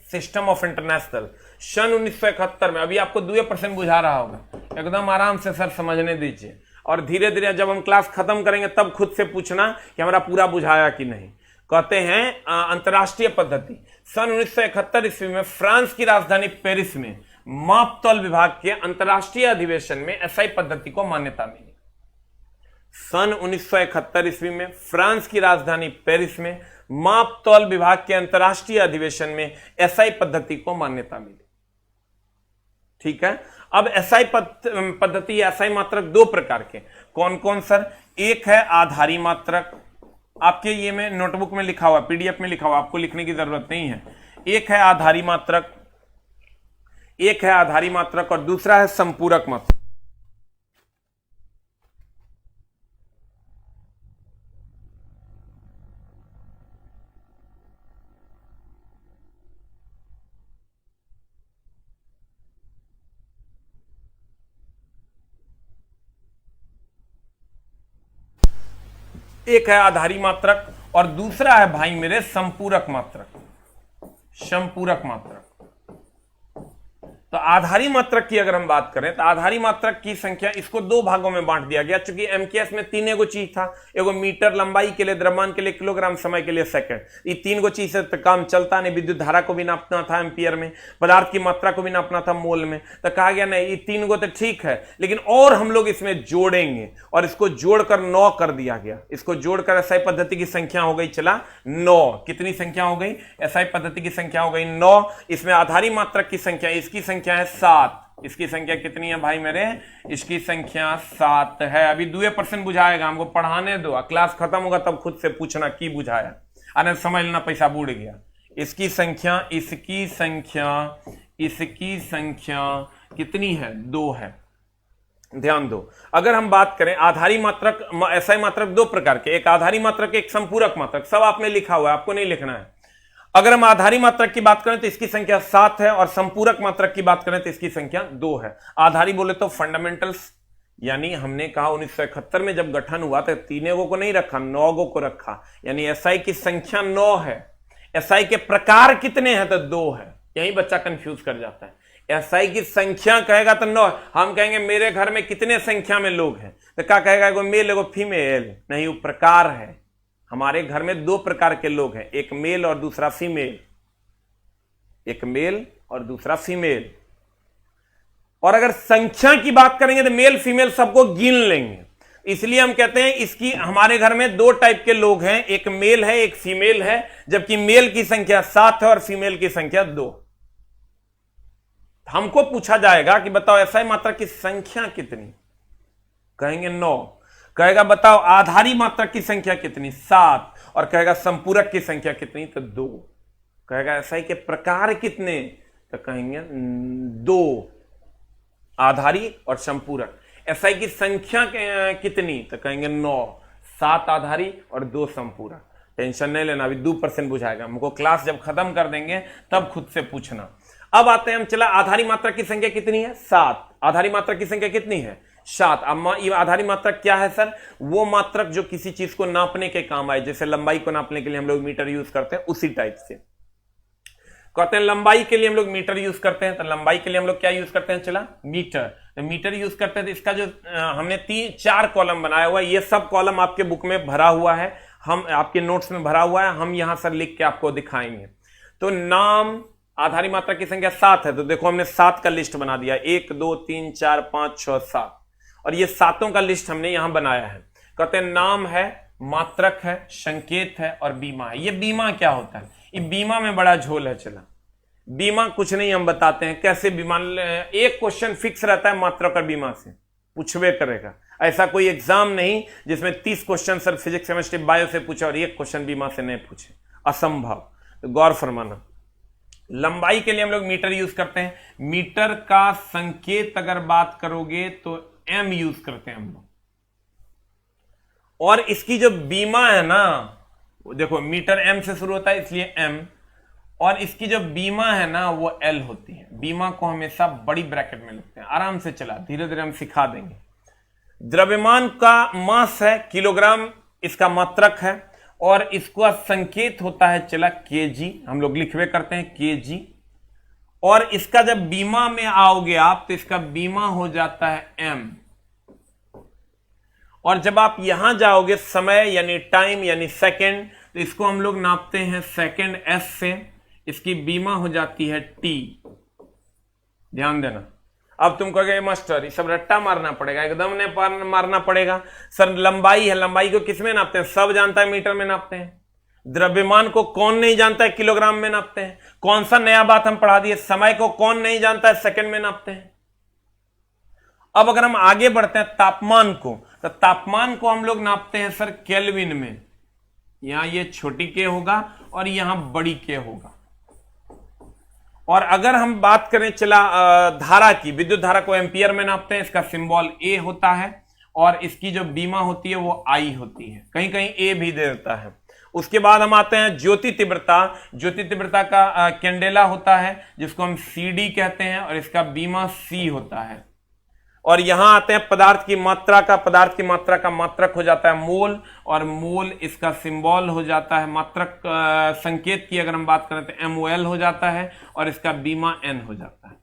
सिस्टम ऑफ इंटरनेशनल, सन 1971 में। अभी आपको 2% बुझा रहा होगा, एकदम आराम से सर समझने दीजिए, और धीरे धीरे जब हम क्लास खत्म करेंगे तब खुद से पूछना कि हमारा पूरा बुझाया कि नहीं। कहते हैं अंतरराष्ट्रीय पद्धति, सन 1971 ईस्वी में फ्रांस की राजधानी पेरिस में मापतौल विभाग के अंतरराष्ट्रीय अधिवेशन में एसआई पद्धति को मान्यता मिली। सन 1971 ईस्वी में फ्रांस की राजधानी पेरिस में मापतौल विभाग के अंतरराष्ट्रीय अधिवेशन में एसआई पद्धति को मान्यता मिली। ठीक है, अब एसआई पद्धति, एसआई मात्रक 2 प्रकार के, कौन कौन सर? एक है आधारी मात्रक, आपके ये में नोटबुक में लिखा हुआ, पीडीएफ में लिखा हुआ, आपको लिखने की जरूरत नहीं है। एक है आधारी मात्रक, और दूसरा है संपूरक मात्रक। एक है आधारी मात्रक और दूसरा है भाई मेरे संपूरक मात्रक। तो आधारी मात्रक की अगर हम बात करें तो आधारी मात्रक की संख्या, इसको 2 भागों में बांट दिया गया, क्योंकि एमकेएस में 3 एगो चीज था, एगो मीटर लंबाई के लिए, द्रव्यमान के लिए किलोग्राम, समय के लिए सेकंड। ये 3 गो चीज से तो काम चलता नहीं। विद्युत धारा को भी नापना था एम्पियर में, पदार्थ की मात्रा को भी नापना था मोल में। तो कहा गया नहीं, ये 3 गो तो ठीक है, लेकिन और हम लोग इसमें जोड़ेंगे, और इसको जोड़कर 9 कर दिया गया। इसको जोड़कर एसआई पद्धति की संख्या हो गई चला 9। कितनी संख्या हो गई? एसआई पद्धति की संख्या हो गई 9। इसमें आधारी मात्रक की संख्या, इसकी संख्या है 7। इसकी संख्या कितनी है भाई मेरे? इसकी संख्या 7 है। अभी 2% बुझाएगा, हमको पढ़ाने दो, क्लास खत्म होगा तब खुद से पूछना की बुझाया, अरे समझ लेना पैसा बूढ़ गया। इसकी संख्या कितनी है? 2 है। ध्यान दो, अगर हम बात करें आधारी मात्रक, एसआई मात्रक 2 प्रकार के, एक आधारी मात्रक, एक संपूरक मात्रक, सब आपने लिखा हुआ है, आपको नहीं लिखना है। अगर हम आधारी मात्रक की बात करें तो इसकी संख्या 7 है, और संपूरक मात्रक की बात करें तो इसकी संख्या 2 है। आधारी बोले तो फंडामेंटल्स, यानी हमने कहा 1971 में जब गठन हुआ तो 3 गो को नहीं रखा, 9 गो को रखा, यानी एसआई की संख्या 9 है। एसआई के प्रकार कितने हैं? तो 2 है। यही बच्चा कंफ्यूज कर जाता है। एसआई की संख्या कहेगा तो 9, हम कहेंगे मेरे घर में कितने संख्या में लोग हैं, तो क्या कहेगा? एगो मेल एगो फीमेल, नहीं, वो प्रकार है। हमारे घर में 2 प्रकार के लोग हैं, एक मेल और दूसरा फीमेल, एक मेल और दूसरा फीमेल। और अगर संख्या की बात करेंगे तो मेल फीमेल सबको गिन लेंगे, इसलिए हम कहते हैं इसकी, हमारे घर में 2 टाइप के लोग हैं, एक मेल है एक फीमेल है, जबकि मेल की संख्या 7 है और फीमेल की संख्या 2। हमको पूछा जाएगा कि बताओ एसआई मात्रक की संख्या कितनी, कहेंगे 9। कहेगा बताओ आधारी मात्रक की संख्या कितनी, 7, और कहेगा संपूरक की संख्या कितनी, तो 2। कहेगा एसआई के प्रकार कितने, तो कहेंगे 2 आधारी और संपूरक। एसआई की संख्या कितनी, तो कहेंगे 9, 7 आधारी और 2 संपूरक। टेंशन नहीं लेना, अभी 2% बुझाएगा, हमको क्लास जब खत्म कर देंगे तब खुद से पूछना। अब आते हैं हम, चला आधारी मात्रक की संख्या कितनी है? 7। आधारी मात्रक की संख्या कितनी है? 7। अब ये आधारी मात्रक क्या है सर? वो मात्रक जो किसी चीज को नापने के काम आए, जैसे लंबाई को नापने के लिए हम लोग मीटर यूज करते हैं, उसी टाइप से कहते हैं। लंबाई के लिए हम लोग मीटर यूज करते हैं, तो लंबाई के लिए हम लोग क्या यूज करते हैं? चला मीटर। तो मीटर यूज करते हैं, तो इसका जो हमने 3-4 कॉलम बनाया हुआ है, ये सब कॉलम आपके बुक में भरा हुआ है, हम आपके नोट्स में भरा हुआ है, हम यहां सर लिख के आपको दिखाएंगे। तो नाम आधारी मात्रक की संख्या 7 है, तो देखो हमने 7 का लिस्ट बना दिया, 1 2 3 4 5 6 7, और ये सातों का लिस्ट हमने यहां बनाया है। कहते हैं नाम है, मात्रक है, संकेत है और बीमा है। ये बीमा क्या होता है? ये बीमा में बड़ा झोल है। चला, बीमा कुछ नहीं, हम बताते हैं कैसे बीमा। एक क्वेश्चन फिक्स रहता है मात्रक और बीमा से, पूछवे करेगा। ऐसा कोई एग्जाम नहीं जिसमें 30 question sir physics chemistry bio से पूछे और एक क्वेश्चन बीमा से नहीं पूछे, असंभव। तो गौर फरमाना। लंबाई के लिए हम लोग मीटर यूज करते हैं। मीटर का संकेत अगर बात करोगे तो एम यूज करते हैं हम लोग। और इसकी जो बीमा है ना, देखो मीटर एम से शुरू होता है इसलिए एम, और इसकी जो बीमा है ना वो एल होती है। बीमा को हमेशा बड़ी ब्रैकेट में लिखते हैं। आराम से चला, धीरे धीरे हम सिखा देंगे। द्रव्यमान का मास है किलोग्राम, इसका मात्रक है, और इसका संकेत होता है चला केजी, हम लोग लिखवे करते हैं केजी। और इसका जब बीमा में आओगे आप तो इसका बीमा हो जाता है एम। और जब आप यहां जाओगे समय यानी टाइम यानी सेकंड, तो इसको हम लोग नापते हैं सेकंड एस से, इसकी बीमा हो जाती है टी। ध्यान देना। अब तुम कहोगे मास्टर ये सब रट्टा मारना पड़ेगा, एकदम ने मारना पड़ेगा सर। लंबाई है, लंबाई को किसमें नापते हैं? सब जानता है मीटर में नापते हैं। द्रव्यमान को कौन नहीं जानता है? किलोग्राम में नापते हैं। कौन सा नया बात हम पढ़ा दिए? समय को कौन नहीं जानता है? सेकंड में नापते हैं। अब अगर हम आगे बढ़ते हैं तापमान को, तो तापमान को हम लोग नापते हैं सर केल्विन में। यहां ये छोटी के होगा और यहां बड़ी के होगा। और अगर हम बात करें चला धारा की, विद्युत धारा को एम्पियर में नापते हैं, इसका सिंबल ए होता है, और इसकी जो बीमा होती है वो आई होती है, कहीं कहीं ए भी दे देता है। उसके बाद हम आते हैं ज्योति तीव्रता। ज्योति तीव्रता का कैंडेला होता है जिसको हम सीडी कहते हैं, और इसका बीमा सी होता है। और यहां आते हैं पदार्थ की मात्रा का। पदार्थ की मात्रा का मात्रक हो जाता है मोल, और मोल इसका सिंबल हो जाता है। मात्रक संकेत की अगर हम बात करें तो MOL हो जाता है, और इसका बीमा N हो जाता है।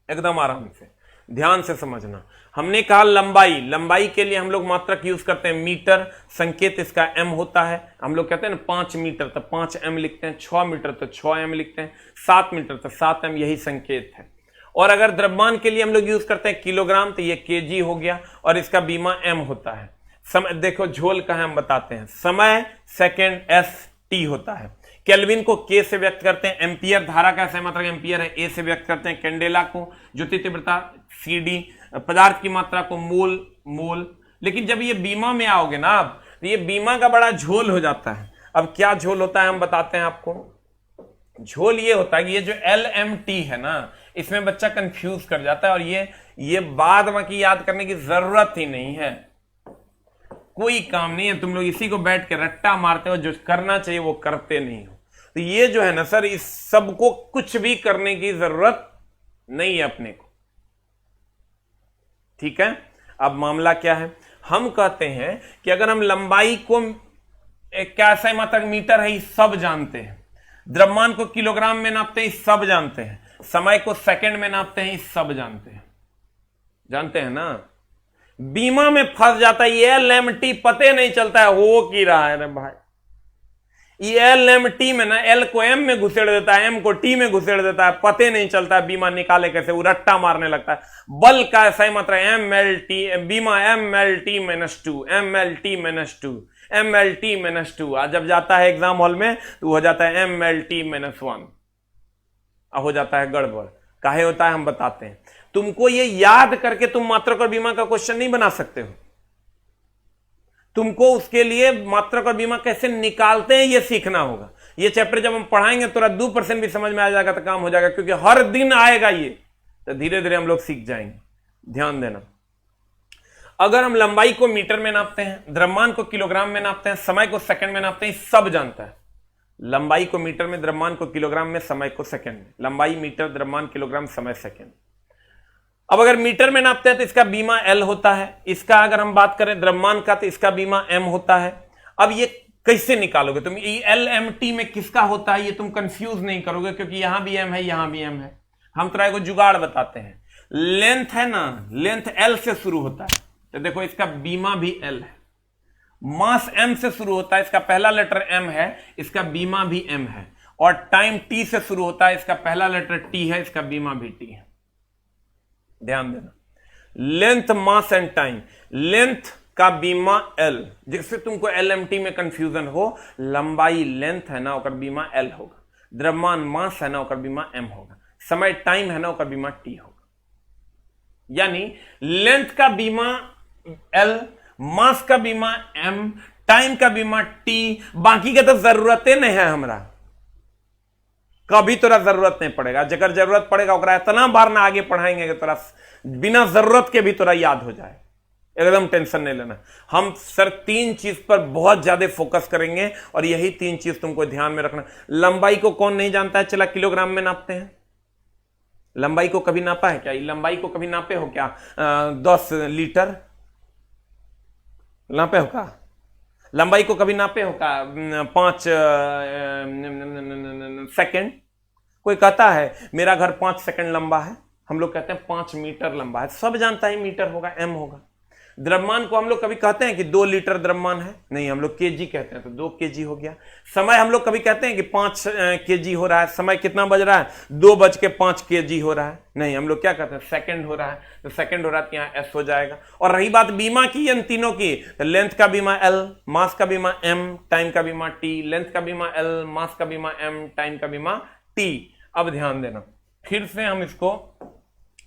एकदम आराम से ध्यान से समझना। हमने कहा लंबाई, लंबाई के लिए हम लोग मात्रक यूज करते हैं मीटर, संकेत इसका M होता है। हम लोग कहते हैं ना 5 मीटर तो 5M लिखते हैं, 6 मीटर तो 6M लिखते हैं, 7 मीटर तो 7M, यही संकेत है। और अगर द्रव्यमान के लिए हम लोग यूज करते हैं किलोग्राम, तो ये केजी हो गया, और इसका बीमा एम होता है। समय देखो झोल का है, हम बताते हैं। समय सेकंड एस टी होता है। केल्विन को के से व्यक्त करते हैं। एम्पियर धारा का ऐसा मात्रक एम्पियर है, ए से व्यक्त करते हैं। कैंडेला को, ज्योति तीव्रता सीडी, पदार्थ की मात्रा को मोल मोल। लेकिन जब ये बीमा में आओगे ना आप, तो ये बीमा का बड़ा झोल हो जाता है। अब क्या झोल होता है हम बताते हैं आपको। झोल ये होता है कि ये जो LMT है ना, इसमें बच्चा कंफ्यूज कर जाता है, और ये बाद में की याद करने की जरूरत ही नहीं है, कोई काम नहीं है। तुम लोग इसी को बैठ के रट्टा मारते हो, जो करना चाहिए वो करते नहीं हो। तो ये जो है ना सर, इस सबको कुछ भी करने की जरूरत नहीं है अपने को, ठीक है। अब मामला क्या है, हम कहते हैं कि अगर हम लंबाई को कैसा मात्रक मीटर है, सब जानते हैं। द्रव्यमान को किलोग्राम में नापते हैं, सब जानते हैं। समय को सेकंड में नापते हैं, सब जानते हैं। जानते हैं ना। बीमा में फंस जाता है, ये LMT पते नहीं चलता है हो की रहा है रे भाई। ये LMT में ना L को M में घुसेड़ देता है, M को T में घुसेड़ देता है, पते नहीं चलता है बीमा निकाले कैसे, वो रट्टा मारने लगता है। बल का ऐसा ही मात्रा MLT, बीमा MLT-2, MLT-2, MLT-2। आज जब जाता है एग्जाम हॉल में तो हो जाता है MLT-1, हो जाता है गड़बड़। काहे होता है हम बताते हैं। तुमको ये याद करके तुम मात्रक और बीमा का क्वेश्चन नहीं बना सकते हो। तुमको उसके लिए मात्रक और बीमा कैसे निकालते हैं ये सीखना होगा। ये चैप्टर जब हम पढ़ाएंगे थोड़ा 2% भी समझ में आ जाएगा तो काम हो जाएगा, क्योंकि हर दिन आएगा ये, तो धीरे धीरे हम लोग सीख जाएंगे। ध्यान देना। अगर हम लंबाई को मीटर में नापते हैं, द्रव्यमान को किलोग्राम में नापते हैं, समय को सेकंड में नापते हैं, सब जानता है। लंबाई को मीटर में, द्रव्यमान को किलोग्राम में, समय को सेकंड में। लंबाई मीटर, द्रव्यमान किलोग्राम, समय सेकंड। अब अगर मीटर में नापते हैं तो इसका बीमा L होता है, इसका अगर हम बात करें द्रव्यमान का तो इसका बीमा M होता है। अब ये कैसे निकालोगे तुम? LMT में किसका होता है ये तुम कंफ्यूज नहीं करोगे, क्योंकि यहां भी M है यहां भी M है। हम तरह को जुगाड़ बताते हैं। लेंथ है ना, लेंथ L से शुरू होता है, तो देखो इसका बीमा भी L है। मास M से शुरू होता है, इसका पहला लेटर M है, इसका बीमा भी M है। और टाइम T से शुरू होता है, इसका पहला लेटर T है, इसका बीमा भी T है। ध्यान देना, length, mass and time. Length का बीमा L, जिससे तुमको LMT में कंफ्यूजन हो, लंबाई लेंथ है ना ओकर बीमा L होगा, द्रव्यमान मास है ना ओकर बीमा M होगा, समय टाइम है ना ओकर बीमा T होगा। यानी लेंथ का बीमा L, मास का बीमा M, टाइम का बीमा T, बाकी का तो जरूरत नहीं है हमरा, कभी तोरा जरूरत नहीं पड़ेगा। जगह जरूरत पड़ेगा ओकरा इतना बार ना आगे पढ़ाएंगे कि तोरा बिना जरूरत के भी तोरा याद हो जाए, एकदम टेंशन नहीं लेना। हम सर 3 चीज पर बहुत ज्यादा फोकस करेंगे और यही 3 चीज तुमको ध्यान में रखना। लंबाई को कौन नहीं जानता है? चला किलोग्राम में नापते हैं। लंबाई को कभी नापा है क्या? लंबाई को कभी नापे हो क्या? 10 लीटर नापे हो का? लंबाई को कभी नापे हो का? 5 सेकंड? कोई कहता है मेरा घर 5 सेकंड लंबा है, हम लोग कहते हैं 5 मीटर लंबा है। सब जानता है मीटर होगा, M होगा। द्रव्यमान को हम लोग कभी कहते हैं कि 2 लीटर द्रव्यमान है? नहीं, हम लोग केजी कहते हैं, तो 2 केजी हो गया। समय हम लोग कभी कहते हैं कि 5 केजी हो रहा है? समय कितना बज रहा है? 2:05 केजी हो रहा है? नहीं, हम लोग क्या कहते हैं? सेकंड हो रहा है, तो सेकंड हो रहा है तो यहाँ S हो जाएगा। और रही बात बीमा की, इन तीनों की, तो लेंथ का बीमा L, मास का बीमा M, टाइम का बीमा T। लेंथ का बीमा L, मास का बीमा M, टाइम का बीमा T। अब ध्यान देना, फिर से हम इसको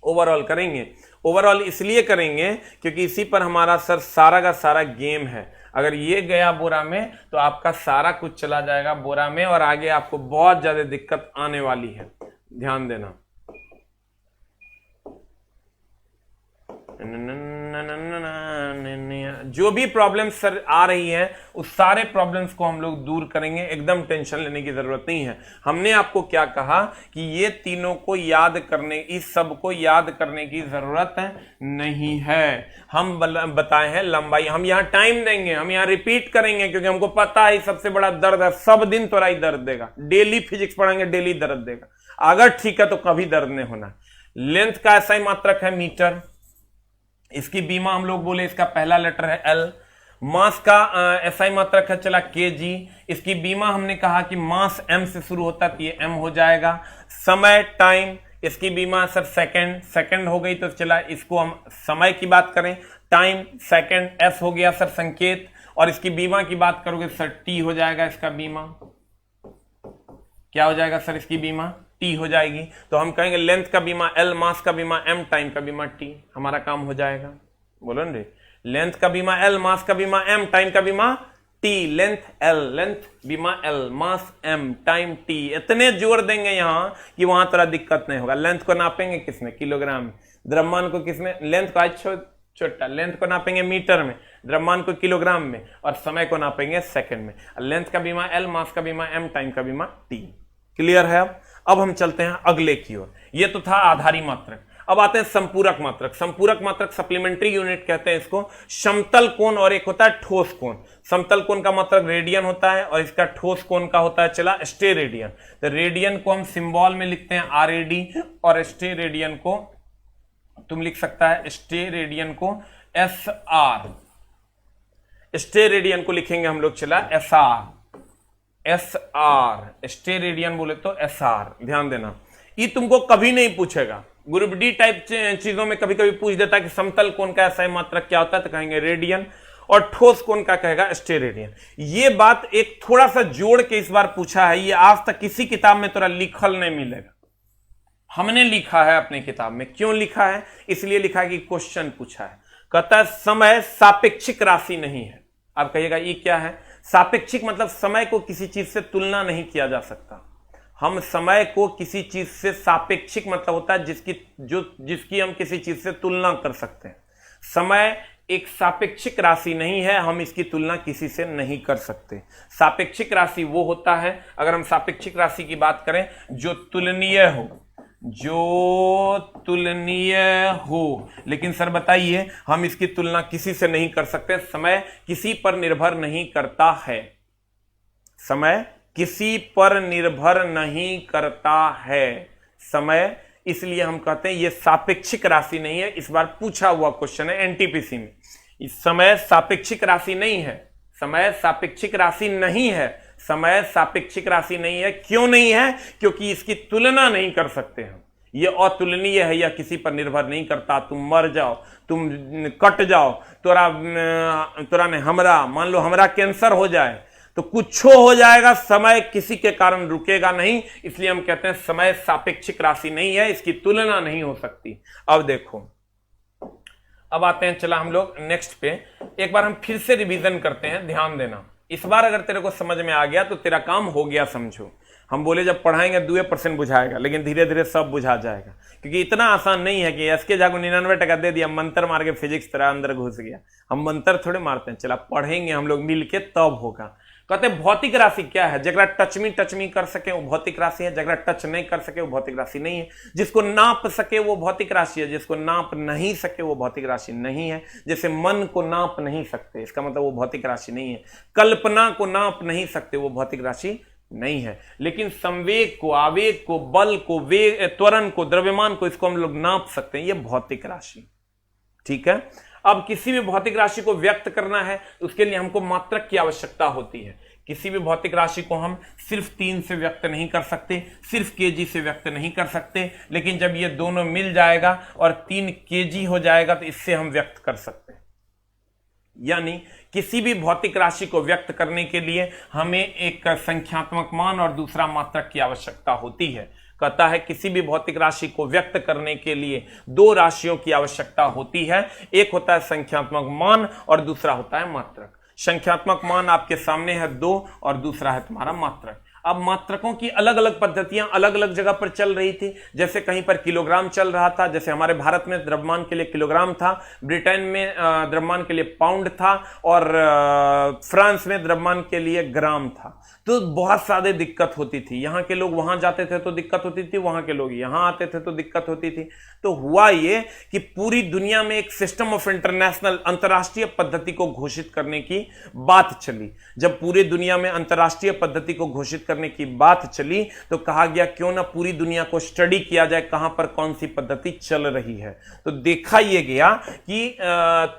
ओवरऑल करेंगे। ओवरऑल इसलिए करेंगे क्योंकि इसी पर हमारा सर सारा का सारा गेम है। अगर ये गया बोरा में तो आपका सारा कुछ चला जाएगा बोरा में और आगे आपको बहुत ज्यादा दिक्कत आने वाली है। ध्यान देना। जो भी प्रॉब्लम्स सर आ रही है उस सारे प्रॉब्लम्स को हम लोग दूर करेंगे, एकदम टेंशन लेने की जरूरत नहीं है। हमने आपको क्या कहा कि ये तीनों को याद करने, इस सब को याद करने की जरूरत नहीं है। हम बताए हैं लंबाई, हम यहाँ टाइम देंगे, हम यहाँ रिपीट करेंगे क्योंकि हमको पता है सबसे बड़ा दर्द है। सब दिन तोरा ही दर्द देगा, डेली फिजिक्स पढ़ेंगे डेली दर्द देगा। अगर ठीक है तो कभी दर्द नहीं होना। लेंथ का ऐसा ही मात्रक है मीटर, इसकी बीमा हम लोग बोले इसका पहला लेटर है L। मास का ऐसा ही मात्रक है चला केजी, इसकी बीमा हमने कहा कि मास M से शुरू होता है तो ये M हो जाएगा। समय टाइम, इसकी बीमा सर सेकंड, सेकंड हो गई तो चला इसको हम समय की बात करें, टाइम सेकंड, S हो गया सर संकेत। और इसकी बीमा की बात करोगे सर T हो जाएगा, इसका बीमा क्या हो जाएगा सर? इसकी बीमा T हो जाएगी। तो हम कहेंगे लेंथ का बीमा L, मास का बीमा M, टाइम का बीमा T। हमारा काम हो जाएगा। बोलो ना, लेंथ का बीमा L, मास का बीमा M, टाइम का बीमा T। लेंथ L, लेंथ बीमा L, मास M, टाइम T। इतने जोड़ देंगे यहां कि वहां तरह दिक्कत नहीं होगा। लेंथ को नापेंगे किसमें? किलोग्राम में। द्रव्यमान को किसमें? लेंथ को आज छोटा, लेंथ को नापेंगे मीटर में, द्रव्यमान को किलोग्राम में, और समय को नापेंगे सेकंड में। लेंथ का बीमा L, मास का बीमा M, टाइम का बीमा T। क्लियर है? अब हम चलते हैं अगले की ओर। ये तो था आधारी मात्रक। अब आते हैं संपूरक मात्रक। संपूरक मात्रक सप्लीमेंट्री यूनिट कहते हैं इसको। समतल कोण और एक होता है ठोस कोण। समतल कोण का मात्रक रेडियन होता है और इसका ठोस कोण का होता है चला स्टेरेडियन। तो रेडियन को हम सिंबल में लिखते हैं RAD और स्टेरेडियन को तुम लिख सकता है स्टेरेडियन को SR। स्टेरेडियन को लिखेंगे हम लोग चला SR। स्टेरेडियन बोले तो SR। ध्यान देना, ये तुमको कभी नहीं पूछेगा। ग्रुप डी टाइप चीजों में कभी कभी पूछ देता है कि समतल कोण का ऐसा मात्रक क्या होता है, तो कहेंगे रेडियन, और ठोस कोण का कहेगा स्टेरेडियन। ये बात एक थोड़ा सा जोड़ के इस बार पूछा है, ये आज तक किसी किताब में तोरा लिखल नहीं मिलेगा। हमने लिखा है अपने किताब में। क्यों लिखा है? इसलिए लिखा है कि क्वेश्चन पूछा है। कहता है समय सापेक्षिक राशि नहीं है। आप कहिएगा ये क्या है? सापेक्षिक मतलब समय को किसी चीज से तुलना नहीं किया जा सकता। हम समय को किसी चीज से, सापेक्षिक मतलब होता है जिसकी हम किसी चीज से तुलना कर सकते हैं। समय एक सापेक्षिक राशि नहीं है, हम इसकी तुलना किसी से नहीं कर सकते। सापेक्षिक राशि वो होता है, अगर हम सापेक्षिक राशि की बात करें, जो तुलनीय हो, जो तुलनीय हो। लेकिन सर बताइए, हम इसकी तुलना किसी से नहीं कर सकते। समय किसी पर निर्भर नहीं करता है, समय किसी पर निर्भर नहीं करता है। समय, इसलिए हम कहते हैं ये सापेक्षिक राशि नहीं है। इस बार पूछा हुआ क्वेश्चन है एनटीपीसी में, इस समय सापेक्षिक राशि नहीं है, समय सापेक्षिक राशि नहीं है, समय सापेक्षिक राशि नहीं है। क्यों नहीं है? क्योंकि इसकी तुलना नहीं कर सकते हम। ये अतुलनीय है, या किसी पर निर्भर नहीं करता। तुम मर जाओ, तुम कट जाओ, तोरा ने हमरा, मान लो हमरा कैंसर हो जाए तो कुछ हो जाएगा, समय किसी के कारण रुकेगा नहीं। इसलिए हम कहते हैं समय सापेक्षिक राशि नहीं है, इसकी तुलना नहीं हो सकती। अब देखो, अब आते हैं, चला हम लोग नेक्स्ट पे। एक बार हम फिर से रिवीजन करते हैं, ध्यान देना। इस बार अगर तेरे को समझ में आ गया तो तेरा काम हो गया समझो। हम बोले जब पढ़ाएंगे 2% बुझाएगा, लेकिन धीरे धीरे सब बुझा जाएगा, क्योंकि इतना आसान नहीं है कि एसके झा को 99% दे दिया, मंत्र मार के फिजिक्स तरह अंदर घुस गया। हम मंत्र थोड़े मारते हैं, चला पढ़ेंगे हम लोग मिलके तब होगा। कहते हैं भौतिक राशि क्या है? जगह टच मी कर सके वो भौतिक राशि है, जगह टच नहीं कर सके वो भौतिक राशि नहीं है। जिसको नाप सके वो भौतिक राशि है, जिसको नाप नहीं सके वो भौतिक राशि नहीं है। जैसे मन को नाप नहीं सकते, इसका मतलब वो भौतिक राशि नहीं है। कल्पना को नाप नहीं सकते, वो भौतिक राशि नहीं है। लेकिन संवेग को, आवेग को, बल को, वेग, त्वरण को, द्रव्यमान को, इसको हम लोग नाप सकते हैं, ये भौतिक राशि। ठीक है। अब किसी भी भौतिक राशि को व्यक्त करना है, उसके लिए हमको मात्रक की आवश्यकता होती है। किसी भी भौतिक राशि को हम सिर्फ 3 से व्यक्त नहीं कर सकते, सिर्फ केजी से व्यक्त नहीं कर सकते, लेकिन जब ये दोनों मिल जाएगा और 3 केजी हो जाएगा तो इससे हम व्यक्त कर सकते हैं। यानी किसी भी भौतिक राशि को व्यक्त करने के लिए हमें एक संख्यात्मक मान और दूसरा मात्रक की आवश्यकता होती है। कहता है किसी भी भौतिक राशि को व्यक्त करने के लिए 2 राशियों की आवश्यकता होती है, एक होता है संख्यात्मक मान और दूसरा होता है मात्रक। संख्यात्मक मान आपके सामने है 2 और दूसरा है तुम्हारा मात्रक। अब मात्रकों की अलग अलग पद्धतियां अलग अलग जगह पर चल रही थी। जैसे कहीं पर किलोग्राम चल रहा था, जैसे हमारे भारत में द्रव्यमान के लिए किलोग्राम था, ब्रिटेन में द्रव्यमान के लिए पाउंड था, और फ्रांस में द्रव्यमान के लिए ग्राम था। तो बहुत सारे दिक्कत होती थी। यहाँ के लोग वहां जाते थे तो दिक्कत होती थी, वहां के लोग यहाँ आते थे तो दिक्कत होती थी। तो हुआ ये कि पूरी दुनिया में एक सिस्टम ऑफ इंटरनेशनल, अंतर्राष्ट्रीय पद्धति को घोषित करने की बात चली। जब पूरी दुनिया में अंतर्राष्ट्रीय पद्धति को घोषित करने की बात चली तो कहा गया क्यों ना पूरी दुनिया को स्टडी किया जाए, कहां पर कौन सी पद्धति चल रही है। तो देखा यह गया कि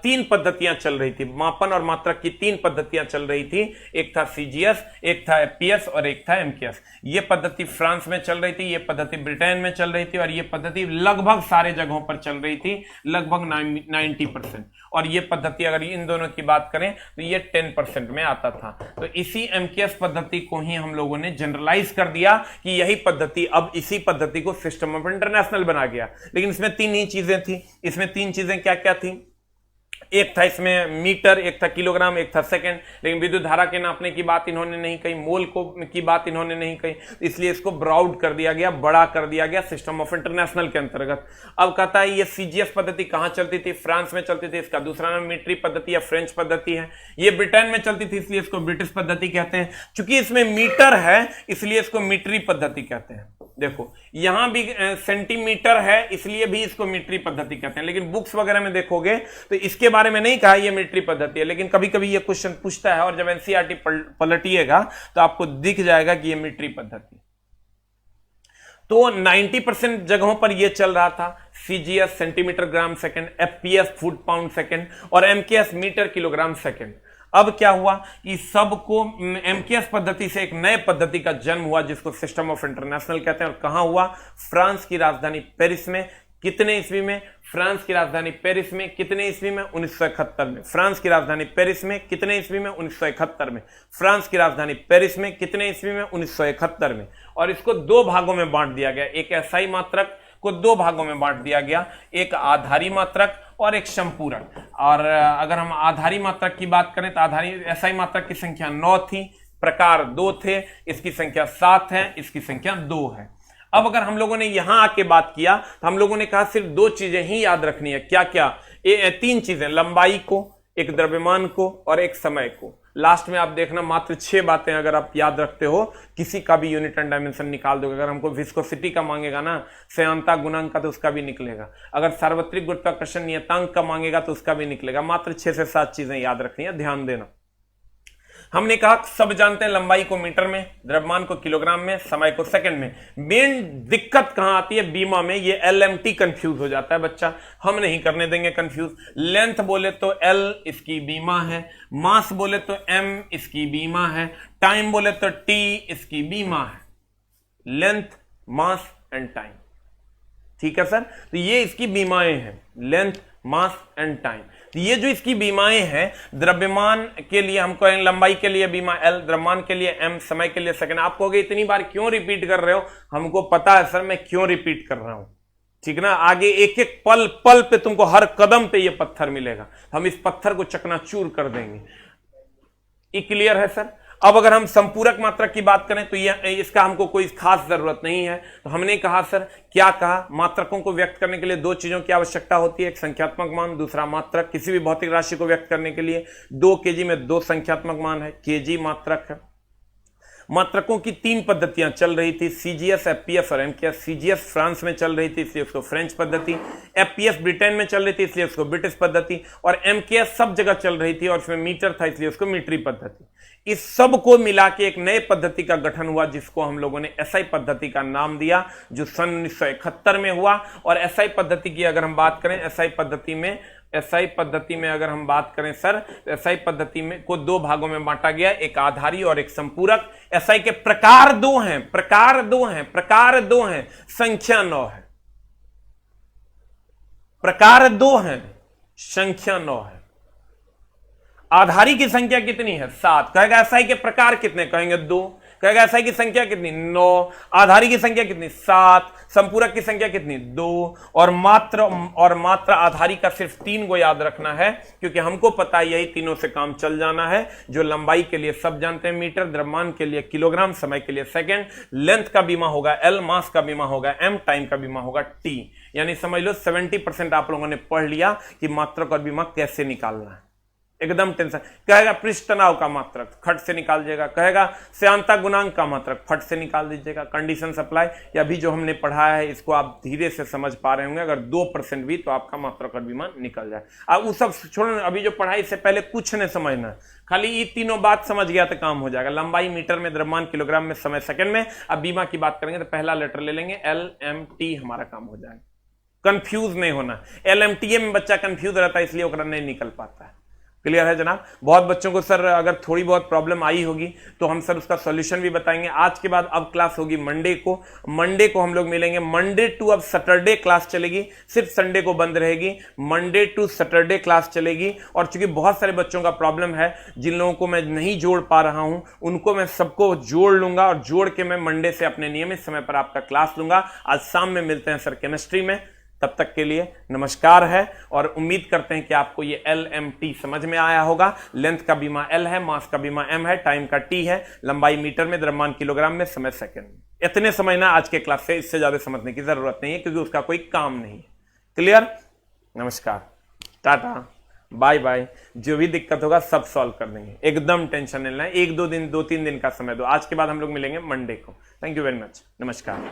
3 पद्धतियां चल रही थी, मापन और मात्रक की 3 पद्धतियां चल रही थी। एक था सीजीएस, एक था एफपीएस और एक था एमकेएस। ये पद्धति फ्रांस में चल रही थी, ये पद्धति ब्रिटेन में चल रही थी, और ये पद्धति लगभग सारे जगहों पर चल रही थी, लगभग 90%। और ये पद्धति अगर इन दोनों की बात करें तो ये 10% में आता था। तो इसी एमकेएस पद्धति को ही हम लोगों ने जनरलाइज कर दिया कि यही पद्धति, अब इसी पद्धति को सिस्टम ऑफ इंटरनेशनल बना गया। लेकिन इसमें 3 ही चीजें थी। इसमें 3 चीजें क्या क्या थी? एक था इसमें मीटर, एक था किलोग्राम, एक था सेकंड। लेकिन विद्युत धारा के नापने की बात इन्होंने नहीं कही, मोल को की बात इन्होंने नहीं कही, इसलिए इसको ब्रॉड कर दिया गया, बड़ा कर दिया गया सिस्टम ऑफ इंटरनेशनल के अंतर्गत। अब कहता है ये सीजीएस पद्धति कहां चलती थी? फ्रांस में चलती थी। इसका दूसरा नाम मीट्री पद्धति या फ्रेंच पद्धति है। ये ब्रिटेन में चलती थी, इसलिए इसको ब्रिटिश पद्धति कहते हैं। चूंकि इसमें मीटर है इसलिए इसको मीट्री पद्धति कहते हैं। देखो यहां भी सेंटीमीटर है इसलिए भी इसको मीट्री पद्धति कहते हैं। लेकिन बुक्स वगैरह में देखोगे तो इसके बारे में नहीं कहा ये मीट्री पद्धति है, लेकिन कभी कभी ये क्वेश्चन पूछता है, और जब एनसीईआरटी पलटिएगा तो आपको दिख जाएगा कि ये मीट्री पद्धति। तो 90% जगहों पर यह चल रहा था, CGS centimetre gram second, FPS foot pound second, और एमकेएस मीटर किलोग्राम सेकंड। अब क्या हुआ कि सबको एमकेएस पद्धति से एक नए पद्धति का जन्म हुआ जिसको सिस्टम ऑफ इंटरनेशनल कहते हैं। और कहां हुआ? फ्रांस की राजधानी पेरिस में। कितने ईस्वी में? फ्रांस की राजधानी पेरिस में कितने ईस्वी में? 1971 में। फ्रांस की राजधानी पेरिस में कितने ईस्वी में? 1971 में। फ्रांस की राजधानी पेरिस में कितने ईस्वी में? 1971 में। और इसको 2 भागों में बांट दिया गया। एक एसआई मात्रक को 2 भागों में बांट दिया गया, एक आधारी मात्रक और एक संपूरक। और अगर हम आधारी मात्रक की बात करें तो आधारी एसआई मात्रक की संख्या 9 थी, प्रकार 2 थे, इसकी संख्या 7 है, इसकी संख्या 2 है। अब अगर हम लोगों ने यहां आके बात किया तो हम लोगों ने कहा सिर्फ 2 चीजें ही याद रखनी है। क्या क्या? 3 चीजें, लंबाई को, एक द्रव्यमान को और एक समय को। लास्ट में आप देखना मात्र 6 बातें अगर आप याद रखते हो, किसी का भी यूनिट एंड डायमेंशन निकाल दोगे। अगर हमको विस्कोसिटी का मांगेगा ना, श्यानता गुणांक का, तो उसका भी निकलेगा। अगर सार्वत्रिक गुरुत्वाकर्षण नियतांक का मांगेगा तो उसका भी निकलेगा। मात्र 6 से 7 चीजें याद रखनी है, ध्यान देना। हमने कहा सब जानते हैं लंबाई को मीटर में, द्रव्यमान को किलोग्राम में, समय को सेकंड में। मेन दिक्कत कहां आती है? बीमा में। ये LMT कंफ्यूज हो जाता है बच्चा, हम नहीं करने देंगे कंफ्यूज। लेंथ बोले तो L इसकी बीमा है, मास बोले तो M इसकी बीमा है, टाइम बोले तो T इसकी बीमा है। लेंथ, मास एंड टाइम, ठीक है सर। तो ये इसकी बीमाएं हैं, लेंथ, मास एंड टाइम। तो ये जो इसकी बीमाएं हैं, द्रव्यमान के लिए हम कहें, लंबाई के लिए बीमा L, द्रव्यमान के लिए M, समय के लिए सेकंड। आप कहोगे इतनी बार क्यों रिपीट कर रहे हो? हमको पता है सर मैं क्यों रिपीट कर रहा हूं, ठीक ना। आगे एक एक पल पल पे तुमको हर कदम पे ये पत्थर मिलेगा, हम इस पत्थर को चकनाचूर कर देंगे। ये क्लियर है सर? अब अगर हम संपूरक मात्रक की बात करें तो ये इसका हमको कोई खास जरूरत नहीं है। तो हमने कहा सर, क्या कहा? मात्रकों को व्यक्त करने के लिए 2 चीजों की आवश्यकता होती है, एक संख्यात्मक मान, दूसरा मात्रक। किसी भी भौतिक राशि को व्यक्त करने के लिए 2 kg में 2 संख्यात्मक मान है, kg मात्रक है। मात्रकों की 3 पद्धतियां चल रही थी, CGS, FPS और MKS। CGS फ्रांस में चल रही थी इसलिए उसको फ्रेंच पद्धति, FPS ब्रिटेन में चल रही थी इसलिए उसको ब्रिटिश पद्धति, और MKS सब जगह चल रही थी और उसमें मीटर था इसलिए उसको मीटरी पद्धति। इस सब को मिला के एक नए पद्धति का गठन हुआ जिसको हम लोगों ने SI पद्धति का नाम दिया, जो सन 1971 में हुआ। और SI पद्धति की अगर हम बात करें, SI पद्धति में अगर हम बात करें सर, SI पद्धति में को 2 भागों में बांटा गया, एक आधारी और एक संपूरक। SI के प्रकार 2 हैं, संख्या 9 है। प्रकार 2 हैं, संख्या 9 है। आधारी की संख्या कितनी है? 7। कहेगा SI के प्रकार कितने? कहेंगे 2। कहेगा SI की संख्या कितनी? 9। आधारी की संख्या कितनी? 7। संपूरक की संख्या कितनी? 2। और मात्र आधारी का सिर्फ 3 को याद रखना है, क्योंकि हमको पता है यही तीनों से काम चल जाना है। जो लंबाई के लिए सब जानते हैं मीटर, द्रव्यमान के लिए किलोग्राम, समय के लिए सेकंड, लेंथ का बीमा होगा L, मास का बीमा होगा M, टाइम का बीमा होगा T। यानी समझ लो 70% आप लोगों ने पढ़ लिया कि मात्रक और बीमा कैसे निकालना है, एकदम टेंशन। कहेगा पृष्ठ तनाव का मात्रक, खट से निकाल दीजिएगा। कहेगा श्यानता गुणांक का मात्रक, फट से निकाल दीजिएगा। कंडीशन सप्लाई, या भी जो हमने पढ़ाया है इसको आप धीरे से समझ पा रहे होंगे। अगर 2% भी तो आपका मात्रक और बीमा निकल जाए। अब वो सब छोड़ो, अभी जो पढ़ाई से पहले कुछ नहीं समझना, खाली ये तीनों बात समझ गया तो काम हो जाएगा। लंबाई मीटर में, द्रव्यमान किलोग्राम में, समय सेकंड में। अब बीमा की बात करेंगे तो पहला लेटर ले लेंगे LMT, हमारा काम हो जाएगा। कंफ्यूज नहीं होना, LMTA में बच्चा कंफ्यूज रहता है इसलिए ओकरा नहीं निकल पाता है। क्लियर है जनाब? बहुत बच्चों को सर अगर थोड़ी बहुत प्रॉब्लम आई होगी तो हम सर उसका सॉल्यूशन भी बताएंगे। आज के बाद अब क्लास होगी मंडे को हम लोग मिलेंगे। मंडे टू अब सैटरडे क्लास चलेगी, सिर्फ संडे को बंद रहेगी। मंडे टू सैटरडे क्लास चलेगी। और चूंकि बहुत सारे बच्चों का प्रॉब्लम है, जिन लोगों को मैं नहीं जोड़ पा रहा हूं उनको मैं सबको जोड़ लूंगा, और जोड़ के मैं मंडे से अपने नियमित समय पर आपका क्लास लूंगा। आज शाम में मिलते हैं सर केमिस्ट्री में। तब तक के लिए नमस्कार है, और उम्मीद करते हैं कि आपको ये LMT समझ में आया होगा। लेंथ का बीमा L है, मास का बीमा M है, टाइम का T है, लंबाई मीटर में, द्रव्यमान किलोग्राम में, समय सेकंड में। इतने समझना आज के क्लास से, इससे ज्यादा समझने की जरूरत नहीं है क्योंकि उसका कोई काम नहीं है। क्लियर? नमस्कार, टाटा, बाय बाय। जो भी दिक्कत होगा सब सॉल्व कर देंगे, एकदम टेंशन नहीं लेना। 1-2 दिन, 2-3 दिन का समय दो। आज के बाद हम लोग मिलेंगे मंडे को। थैंक यू वेरी मच, नमस्कार।